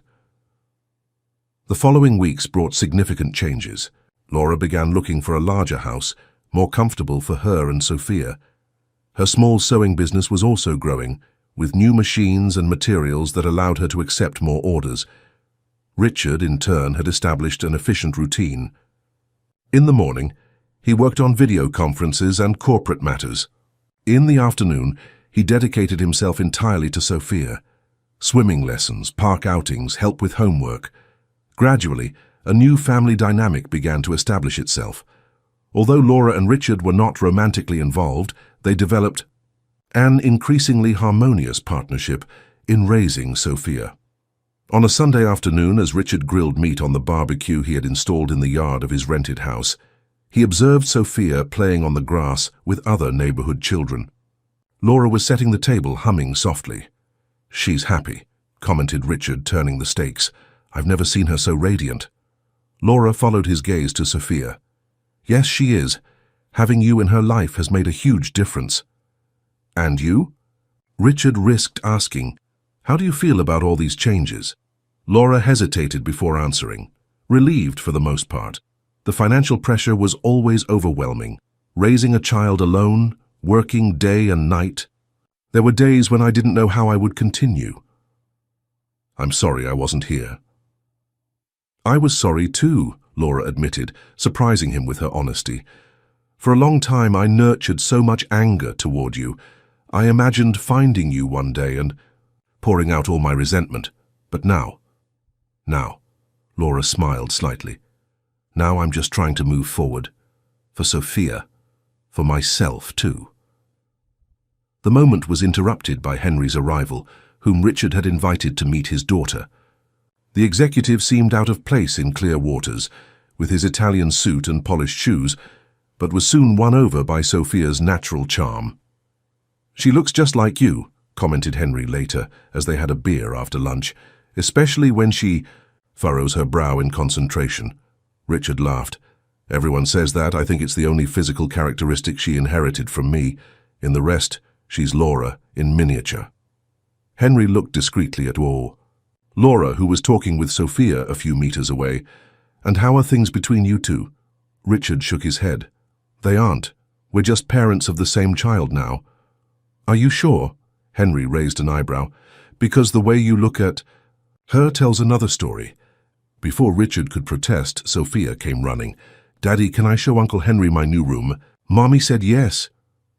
S1: The following weeks brought significant changes. Laura began looking for a larger house, more comfortable for her and Sophia. Her small sewing business was also growing, with new machines and materials that allowed her to accept more orders. Richard, in turn, had established an efficient routine. In the morning, he worked on video conferences and corporate matters. In the afternoon, he dedicated himself entirely to Sophia. Swimming lessons, park outings, help with homework. Gradually, a new family dynamic began to establish itself. Although Laura and Richard were not romantically involved, they developed an increasingly harmonious partnership in raising Sophia. On a Sunday afternoon, as Richard grilled meat on the barbecue he had installed in the yard of his rented house, he observed Sophia playing on the grass with other neighborhood children. Laura was setting the table, humming softly. She's happy, commented Richard, turning the steaks. I've never seen her so radiant. Laura followed his gaze to Sophia. Yes, she is. Having you in her life has made a huge difference. And you? Richard risked asking, how do you feel about all these changes? Laura hesitated before answering, relieved for the most part. The financial pressure was always overwhelming. Raising a child alone, working day and night. There were days when I didn't know how I would continue. I'm sorry I wasn't here. I was sorry too, Laura admitted, surprising him with her honesty. For a long time I nurtured so much anger toward you. I imagined finding you one day and pouring out all my resentment. But now, Laura smiled slightly. Now I'm just trying to move forward. For Sophia. For myself too. The moment was interrupted by Henry's arrival, whom Richard had invited to meet his daughter. The executive seemed out of place in clear waters, with his Italian suit and polished shoes, but was soon won over by Sophia's natural charm. She looks just like you, commented Henry later, as they had a beer after lunch, especially when she furrows her brow in concentration. Richard laughed. Everyone says that. I think it's the only physical characteristic she inherited from me. In the rest, she's Laura in miniature. Henry looked discreetly at all. Laura, who was talking with Sophia a few meters away. And how are things between you two? Richard shook his head. They aren't. We're just parents of the same child now. Are you sure? Henry raised an eyebrow. Because the way you look at her tells another story. Before Richard could protest, Sophia came running. Daddy, can I show Uncle Henry my new room? Mommy said yes.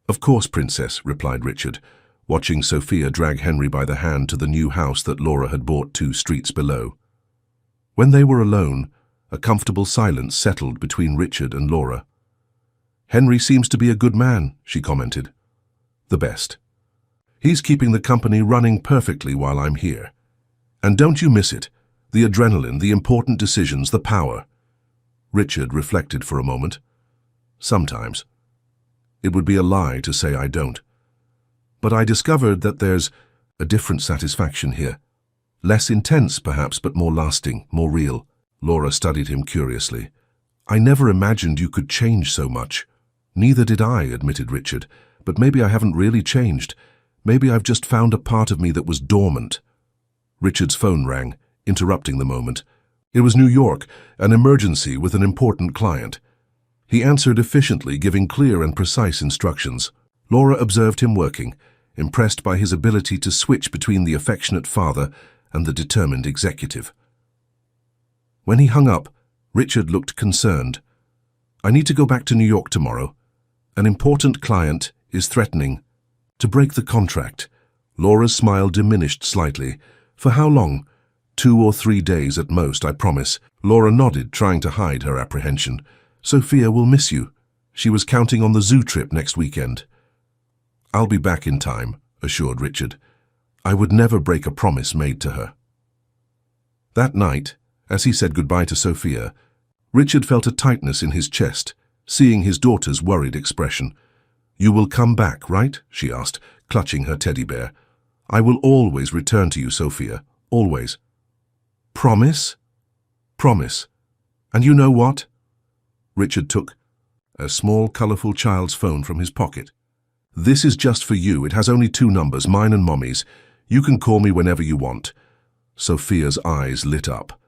S1: Of course, Princess, replied Richard, watching Sophia drag Henry by the hand to the new house that Laura had bought 2 streets below. When they were alone, a comfortable silence settled between Richard and Laura. Henry seems to be a good man, she commented. The best. He's keeping the company running perfectly while I'm here. And don't you miss it. The adrenaline, the important decisions, the power. Richard reflected for a moment. Sometimes. It would be a lie to say I don't. But I discovered that there's a different satisfaction here. Less intense, perhaps, but more lasting, more real. Laura studied him curiously. I never imagined you could change so much. Neither did I, admitted Richard. But maybe I haven't really changed. Maybe I've just found a part of me that was dormant. Richard's phone rang, interrupting the moment. It was New York, an emergency with an important client. He answered efficiently, giving clear and precise instructions. Laura observed him working, impressed by his ability to switch between the affectionate father and the determined executive. When he hung up, Richard looked concerned. "I need to go back to New York tomorrow. An important client is threatening to break the contract." Laura's smile diminished slightly. "For how long?" 2 or 3 days at most, I promise." Laura nodded, trying to hide her apprehension. "Sophia will miss you. She was counting on the zoo trip next weekend." "I'll be back in time," assured Richard. I would never break a promise made to her. That night, as he said goodbye to Sophia, Richard felt a tightness in his chest, seeing his daughter's worried expression. "You will come back, right?" she asked, clutching her teddy bear. "I will always return to you, Sophia, always." "Promise?" "Promise. And you know what?" Richard took a small, colourful child's phone from his pocket. "This is just for you. It has only 2 numbers, mine and Mommy's. You can call me whenever you want." Sophia's eyes lit up.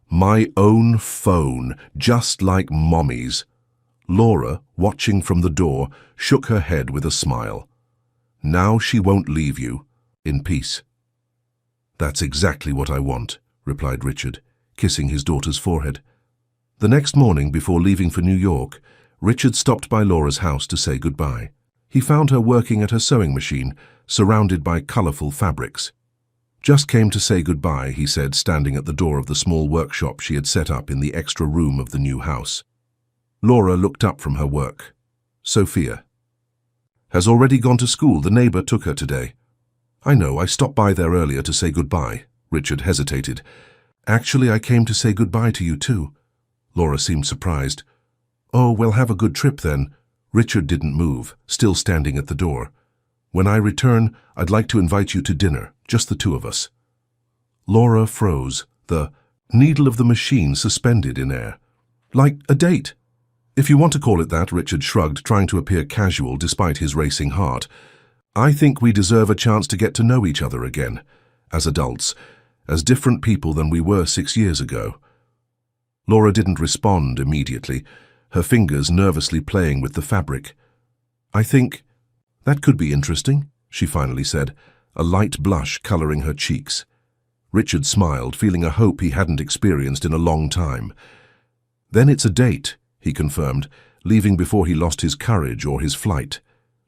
S1: "My own phone, just like Mommy's." Laura, watching from the door, shook her head with a smile. "Now she won't leave you in peace." "That's exactly what I want," replied Richard, kissing his daughter's forehead. The next morning, before leaving for New York, Richard stopped by Laura's house to say goodbye. He found her working at her sewing machine, surrounded by colourful fabrics. "Just came to say goodbye," he said, standing at the door of the small workshop she had set up in the extra room of the new house. Laura looked up from her work. "Sophia has already gone to school. The neighbour took her today." "I know, I stopped by there earlier to say goodbye." Richard hesitated. "Actually, I came to say goodbye to you too." Laura seemed surprised. "Oh, well, have a good trip then." Richard didn't move, still standing at the door. "When I return, I'd like to invite you to dinner, just the 2 of us." Laura froze, the needle of the machine suspended in air. "Like a date?" "If you want to call it that," Richard shrugged, trying to appear casual despite his racing heart. "I think we deserve a chance to get to know each other again, as adults, as different people than we were 6 years ago." Laura didn't respond immediately, her fingers nervously playing with the fabric. "I think that could be interesting," she finally said, a light blush colouring her cheeks. Richard smiled, feeling a hope he hadn't experienced in a long time. "Then it's a date," he confirmed, leaving before he lost his courage or his flight.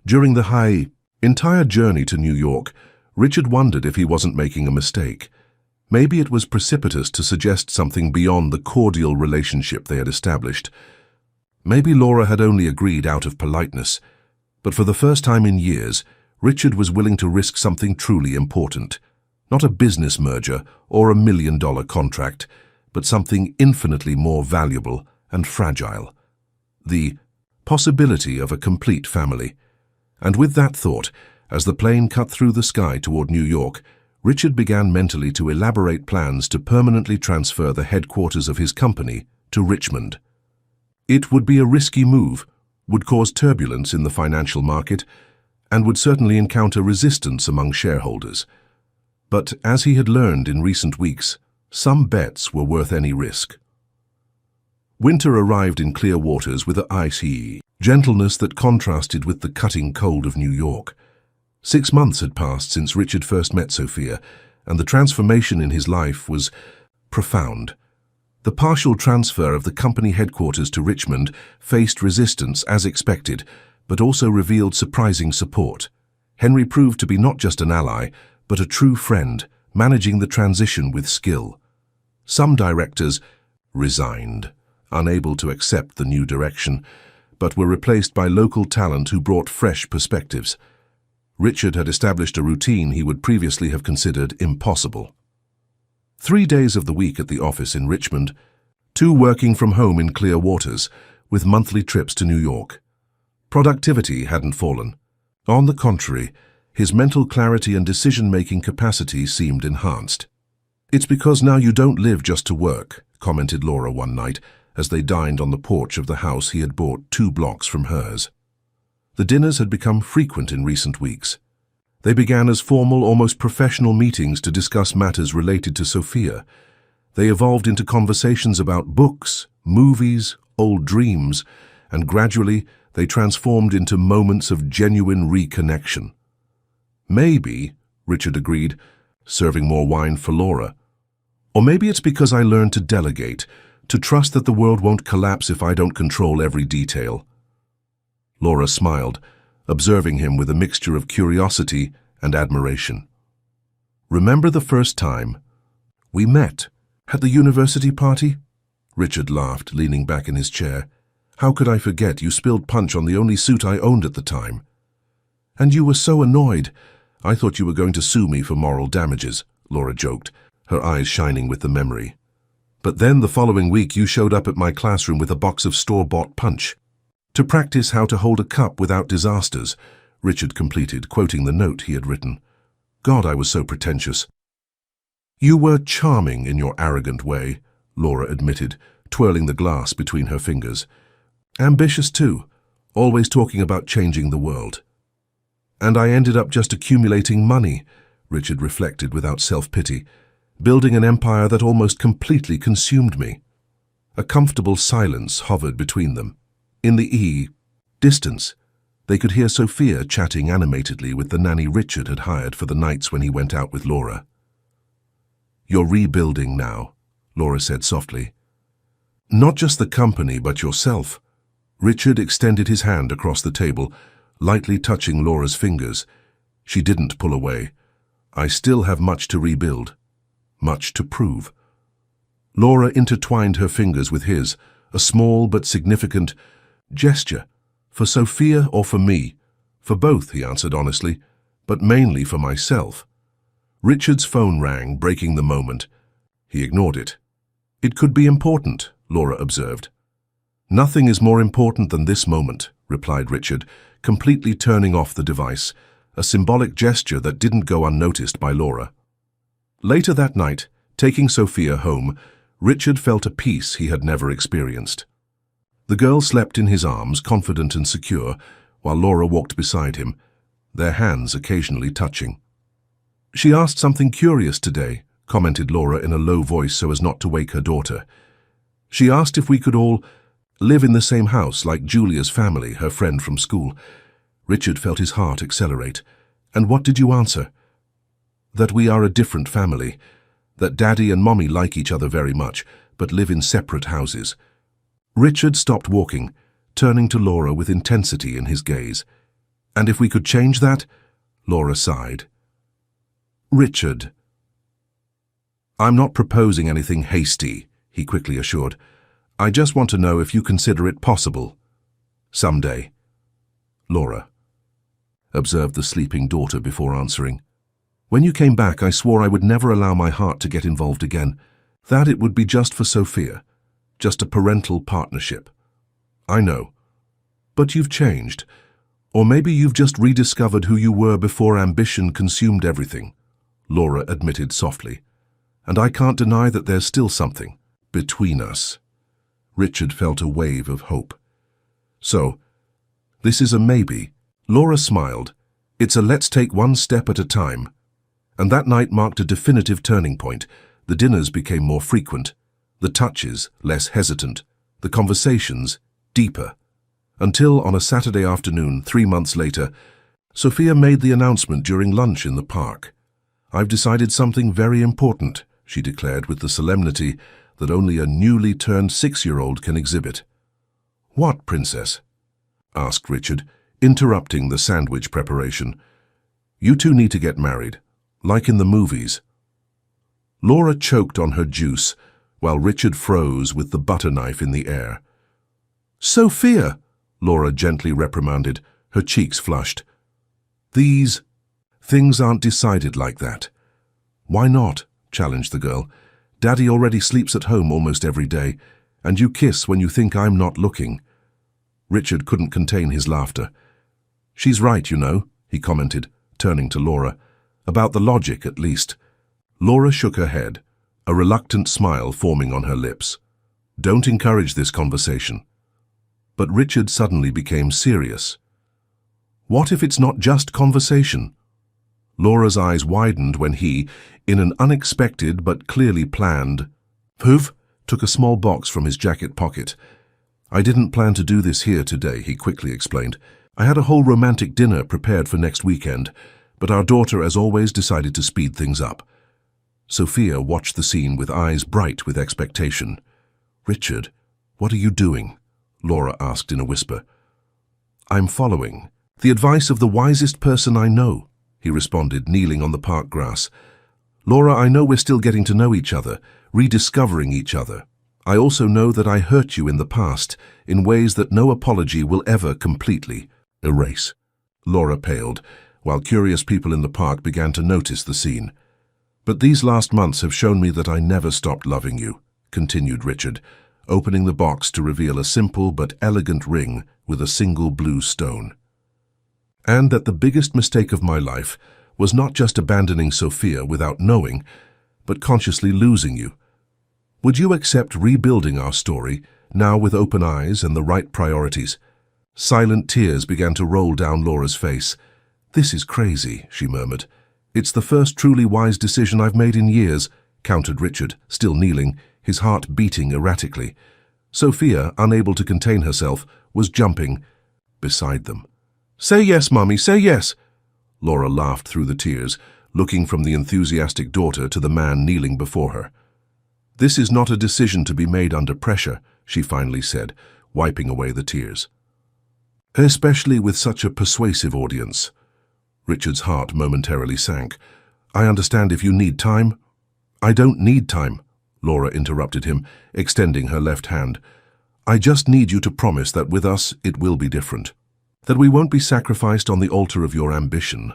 S1: During the entire journey to New York, Richard wondered if he wasn't making a mistake. Maybe it was precipitous to suggest something beyond the cordial relationship they had established. Maybe Laura had only agreed out of politeness. But for the first time in years, Richard was willing to risk something truly important. Not a business merger or $1 million contract, but something infinitely more valuable and fragile. The possibility of a complete family. And with that thought, as the plane cut through the sky toward New York, Richard began mentally to elaborate plans to permanently transfer the headquarters of his company to Richmond. It would be a risky move, would cause turbulence in the financial market, and would certainly encounter resistance among shareholders. But as he had learned in recent weeks, some bets were worth any risk. Winter arrived in clear waters with an icy gentleness that contrasted with the cutting cold of New York. 6 months had passed since Richard first met Sophia, and the transformation in his life was profound. The partial transfer of the company headquarters to Richmond faced resistance as expected, but also revealed surprising support. Henry proved to be not just an ally, but a true friend, managing the transition with skill. Some directors resigned, unable to accept the new direction, but were replaced by local talent who brought fresh perspectives. Richard had established a routine he would previously have considered impossible. 3 days of the week at the office in Richmond, 2 working from home in clear waters, with monthly trips to New York. Productivity hadn't fallen. On the contrary, his mental clarity and decision-making capacity seemed enhanced. "It's because now you don't live just to work," commented Laura one night, as they dined on the porch of the house he had bought 2 blocks from hers. The dinners had become frequent in recent weeks. They began as formal, almost professional meetings to discuss matters related to Sophia. They evolved into conversations about books, movies, old dreams, and gradually they transformed into moments of genuine reconnection. Maybe, Richard agreed, serving more wine for Laura. Or maybe it's because I learned to delegate, to trust that the world won't collapse if I don't control every detail. Laura smiled, observing him with a mixture of curiosity and admiration. Remember the first time we met at the university party? Richard laughed, leaning back in his chair. How could I forget? You spilled punch on the only suit I owned at the time. And you were so annoyed. I thought you were going to sue me for moral damages, Laura joked, her eyes shining with the memory. But then the following week you showed up at my classroom with a box of store-bought punch. To practice how to hold a cup without disasters, Richard completed, quoting the note he had written. God, I was so pretentious. You were charming in your arrogant way, Laura admitted, twirling the glass between her fingers. Ambitious too, always talking about changing the world. And I ended up just accumulating money, Richard reflected without self-pity, building an empire that almost completely consumed me. A comfortable silence hovered between them. In the distance, they could hear Sophia chatting animatedly with the nanny Richard had hired for the nights when he went out with Laura. You're rebuilding now, Laura said softly. Not just the company, but yourself. Richard extended his hand across the table, lightly touching Laura's fingers. She didn't pull away. I still have much to rebuild, much to prove. Laura intertwined her fingers with his, a small but significant gesture. For Sophia or for me? For both, he answered honestly, but mainly for myself. Richard's phone rang, breaking the moment. He ignored it. It could be important, Laura observed. Nothing is more important than this moment, replied Richard, completely turning off the device, a symbolic gesture that didn't go unnoticed by Laura. Later that night, taking Sophia home, Richard felt a peace he had never experienced. The girl slept in his arms, confident and secure, while Laura walked beside him, their hands occasionally touching. She asked something curious today, commented Laura in a low voice so as not to wake her daughter. She asked if we could all live in the same house like Julia's family, her friend from school. Richard felt his heart accelerate. And what did you answer? That we are a different family, that Daddy and Mommy like each other very much, but live in separate houses. Richard stopped walking, turning to Laura with intensity in his gaze. And if we could change that? Laura sighed. Richard. I'm not proposing anything hasty, he quickly assured. I just want to know if you consider it possible. Someday. Laura observed the sleeping daughter before answering. When you came back, I swore I would never allow my heart to get involved again, that it would be just for Sophia, just a parental partnership. I know. But you've changed. Or maybe you've just rediscovered who you were before ambition consumed everything, Laura admitted softly. And I can't deny that there's still something between us. Richard felt a wave of hope. So, this is a maybe. Laura smiled. It's a let's take one step at a time. And that night marked a definitive turning point. The dinners became more frequent, the touches less hesitant, the conversations deeper. Until on a Saturday afternoon, 3 months later, Sophia made the announcement during lunch in the park. I've decided something very important, she declared with the solemnity that only a newly turned 6-year-old can exhibit. What, princess? Asked Richard, interrupting the sandwich preparation. You two need to get married, like in the movies. Laura choked on her juice, while Richard froze with the butter knife in the air. Sophia, Laura gently reprimanded, her cheeks flushed. These things aren't decided like that. Why not? Challenged the girl. Daddy already sleeps at home almost every day, and you kiss when you think I'm not looking. Richard couldn't contain his laughter. She's right, you know, he commented, turning to Laura. About the logic, at least. Laura shook her head, a reluctant smile forming on her lips. Don't encourage this conversation. But Richard suddenly became serious. What if it's not just conversation? Laura's eyes widened when he, in an unexpected but clearly planned move, took a small box from his jacket pocket. I didn't plan to do this here today, he quickly explained. I had a whole romantic dinner prepared for next weekend, but our daughter, as always, decided to speed things up. Sophia watched the scene with eyes bright with expectation. Richard, what are you doing? Laura asked in a whisper. I'm following the advice of the wisest person I know, he responded, kneeling on the park grass. Laura, I know we're still getting to know each other, rediscovering each other. I also know that I hurt you in the past in ways that no apology will ever completely erase. Laura paled, while curious people in the park began to notice the scene. But these last months have shown me that I never stopped loving you, continued Richard, opening the box to reveal a simple but elegant ring with a single blue stone. And that the biggest mistake of my life was not just abandoning Sophia without knowing, but consciously losing you. Would you accept rebuilding our story, now with open eyes and the right priorities? Silent tears began to roll down Laura's face. This is crazy, she murmured. It's the first truly wise decision I've made in years, countered Richard, still kneeling, his heart beating erratically. Sophia, unable to contain herself, was jumping beside them. Say yes, Mummy, say yes! Laura laughed through the tears, looking from the enthusiastic daughter to the man kneeling before her. This is not a decision to be made under pressure, she finally said, wiping away the tears. Especially with such a persuasive audience. Richard's heart momentarily sank. I understand if you need time. I don't need time, Laura interrupted him, extending her left hand. I just need you to promise that with us it will be different. That we won't be sacrificed on the altar of your ambition.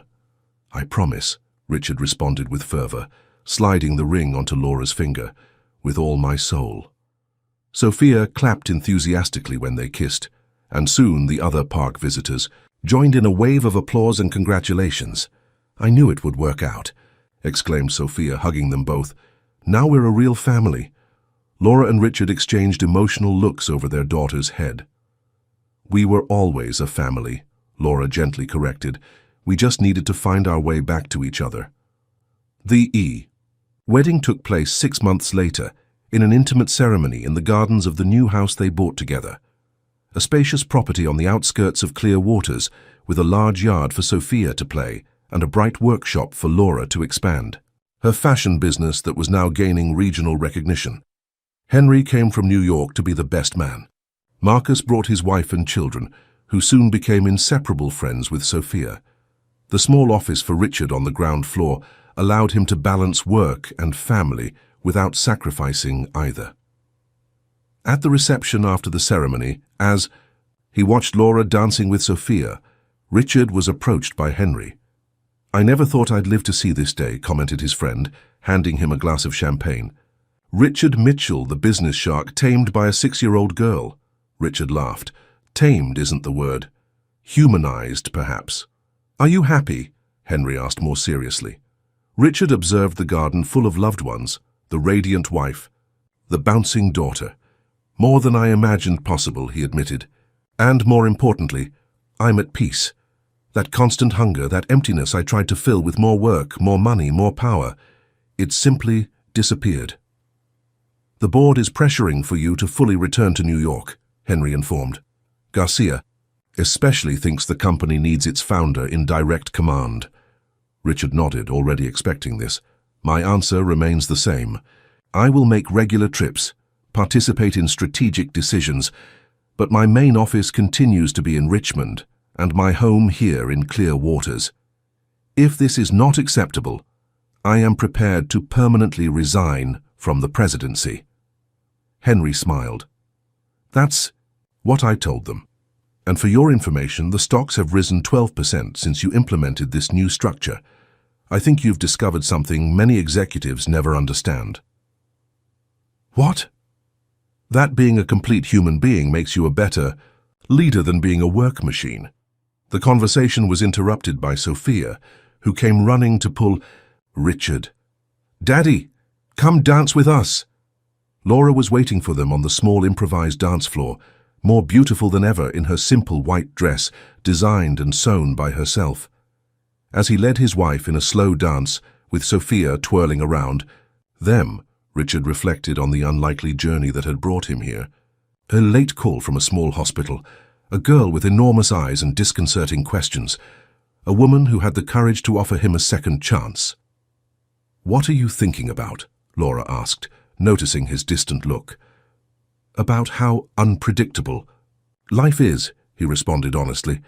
S1: I promise, Richard responded with fervor, sliding the ring onto Laura's finger, with all my soul. Sophia clapped enthusiastically when they kissed, and soon the other park visitors joined in a wave of applause and congratulations. I knew it would work out, exclaimed Sophia, hugging them both. Now we're a real family. Laura and Richard exchanged emotional looks over their daughter's head. We were always a family, Laura gently corrected. We just needed to find our way back to each other. The wedding took place 6 months later, in an intimate ceremony in the gardens of the new house they bought together. A spacious property on the outskirts of clear waters, with a large yard for Sophia to play and a bright workshop for Laura to expand. Her fashion business that was now gaining regional recognition. Henry came from New York to be the best man. Marcus brought his wife and children, who soon became inseparable friends with Sophia. The small office for Richard on the ground floor allowed him to balance work and family without sacrificing either. At the reception after the ceremony, as he watched Laura dancing with Sophia, Richard was approached by Henry. I never thought I'd live to see this day, commented his friend, handing him a glass of champagne. Richard Mitchell, the business shark, tamed by a 6-year-old girl. Richard laughed. Tamed isn't the word. Humanized, perhaps. Are you happy? Henry asked more seriously. Richard observed the garden full of loved ones, the radiant wife, the bouncing daughter. More than I imagined possible, he admitted. And more importantly, I'm at peace. That constant hunger, that emptiness I tried to fill with more work, more money, more power, it simply disappeared. The board is pressuring for you to fully return to New York, Henry informed. Garcia especially thinks the company needs its founder in direct command. Richard nodded, already expecting this. My answer remains the same. I will make regular trips, participate in strategic decisions, but my main office continues to be in Richmond, and my home here in clear waters. If this is not acceptable, I am prepared to permanently resign from the presidency. Henry smiled. That's what I told them. And for your information, the stocks have risen 12% since you implemented this new structure. I think you've discovered something many executives never understand. What? That being a complete human being makes you a better leader than being a work machine. The conversation was interrupted by Sophia, who came running to pull Richard. Daddy, come dance with us. Laura was waiting for them on the small improvised dance floor, more beautiful than ever in her simple white dress, designed and sewn by herself. As he led his wife in a slow dance, with Sophia twirling around, Richard reflected on the unlikely journey that had brought him here. A late call from a small hospital, a girl with enormous eyes and disconcerting questions, a woman who had the courage to offer him a second chance. "What are you thinking about?" Laura asked, noticing his distant look. "About how unpredictable life is," he responded honestly.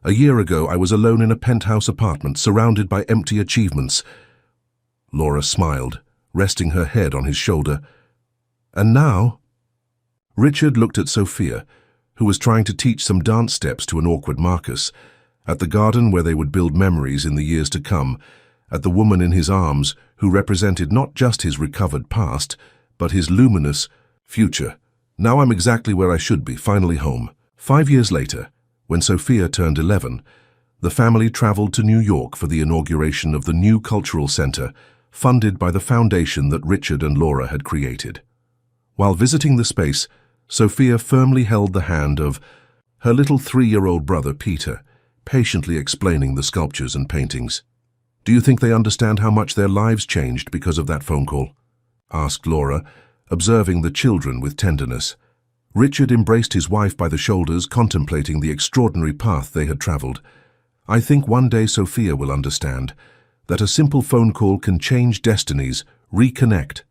S1: "A year ago, I was alone in a penthouse apartment, surrounded by empty achievements." Laura smiled, resting her head on his shoulder. "And now?" Richard looked at Sophia, who was trying to teach some dance steps to an awkward Marcus, at the garden where they would build memories in the years to come, at the woman in his arms who represented not just his recovered past, but his luminous future. "Now I'm exactly where I should be, finally home." 5 years later, when Sophia turned 11, the family traveled to New York for the inauguration of the new cultural center, funded by the foundation that Richard and Laura had created. While visiting the space, Sophia firmly held the hand of her little 3-year-old brother Peter, patiently explaining the sculptures and paintings. "Do you think they understand how much their lives changed because of that phone call?" asked Laura, observing the children with tenderness. Richard embraced his wife by the shoulders, contemplating the extraordinary path they had traveled. "I think one day Sophia will understand that a simple phone call can change destinies, reconnect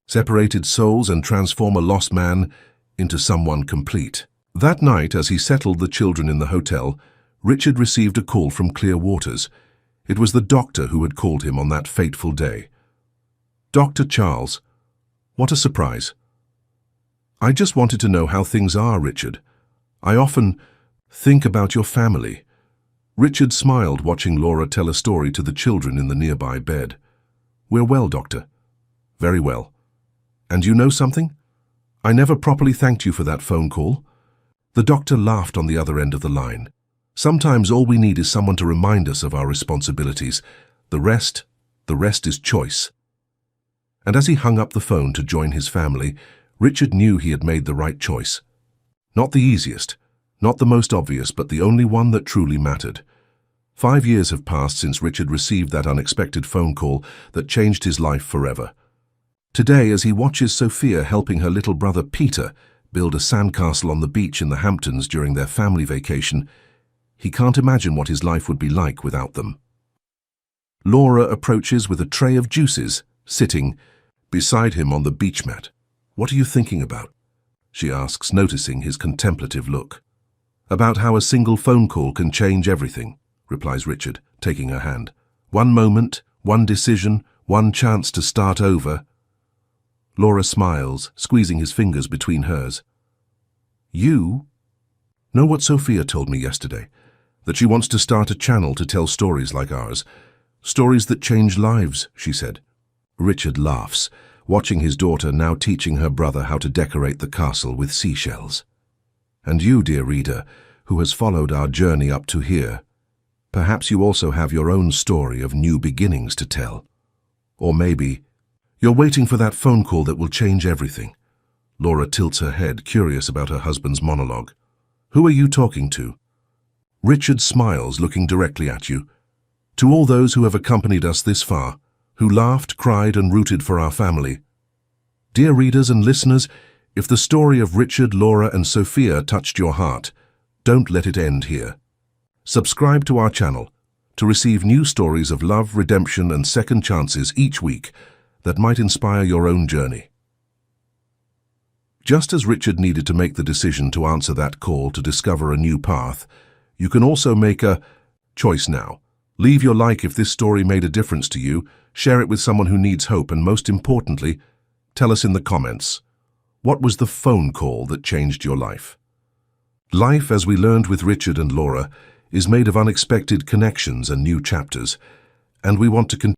S1: separated souls, and transform a lost man into someone complete." That night, as he settled the children in the hotel, Richard received a call from Clear Waters. It was the doctor who had called him on that fateful day. "Dr. Charles." "What a surprise." "I just wanted to know how things are, Richard. I often think about your family." Richard smiled, watching Laura tell a story to the children in the nearby bed. "We're well, Doctor." "Very well. And you know something? I never properly thanked you for that phone call." The doctor laughed on the other end of the line. "Sometimes all we need is someone to remind us of our responsibilities. The rest is choice." And as he hung up the phone to join his family, Richard knew he had made the right choice. Not the easiest, not the most obvious, but the only one that truly mattered. 5 years have passed since Richard received that unexpected phone call that changed his life forever. Today, as he watches Sophia helping her little brother Peter build a sandcastle on the beach in the Hamptons during their family vacation, he can't imagine what his life would be like without them. Laura approaches with a tray of juices, sitting beside him on the beach mat. "What are you thinking about?" she asks, noticing his contemplative look. "About how a single phone call can change everything," replies Richard, taking her hand. "One moment, one decision, one chance to start over." Laura smiles, squeezing his fingers between hers. "You know what Sophia told me yesterday? That she wants to start a channel to tell stories like ours. Stories that change lives," she said. Richard laughs, watching his daughter now teaching her brother how to decorate the castle with seashells. And you, dear reader, who has followed our journey up to here, perhaps you also have your own story of new beginnings to tell. Or maybe you're waiting for that phone call that will change everything. Laura tilts her head, curious about her husband's monologue. "Who are you talking to?" Richard smiles, looking directly at you. "To all those who have accompanied us this far, who laughed, cried, and rooted for our family." Dear readers and listeners, if the story of Richard, Laura, and Sophia touched your heart, don't let it end here. Subscribe to our channel to receive new stories of love, redemption, and second chances each week that might inspire your own journey. Just as Richard needed to make the decision to answer that call to discover a new path, you can also make a choice now. Leave your like if this story made a difference to you, share it with someone who needs hope, and most importantly, tell us in the comments, what was the phone call that changed your life? Life, as we learned with Richard and Laura, is made of unexpected connections and new chapters, and we want to continue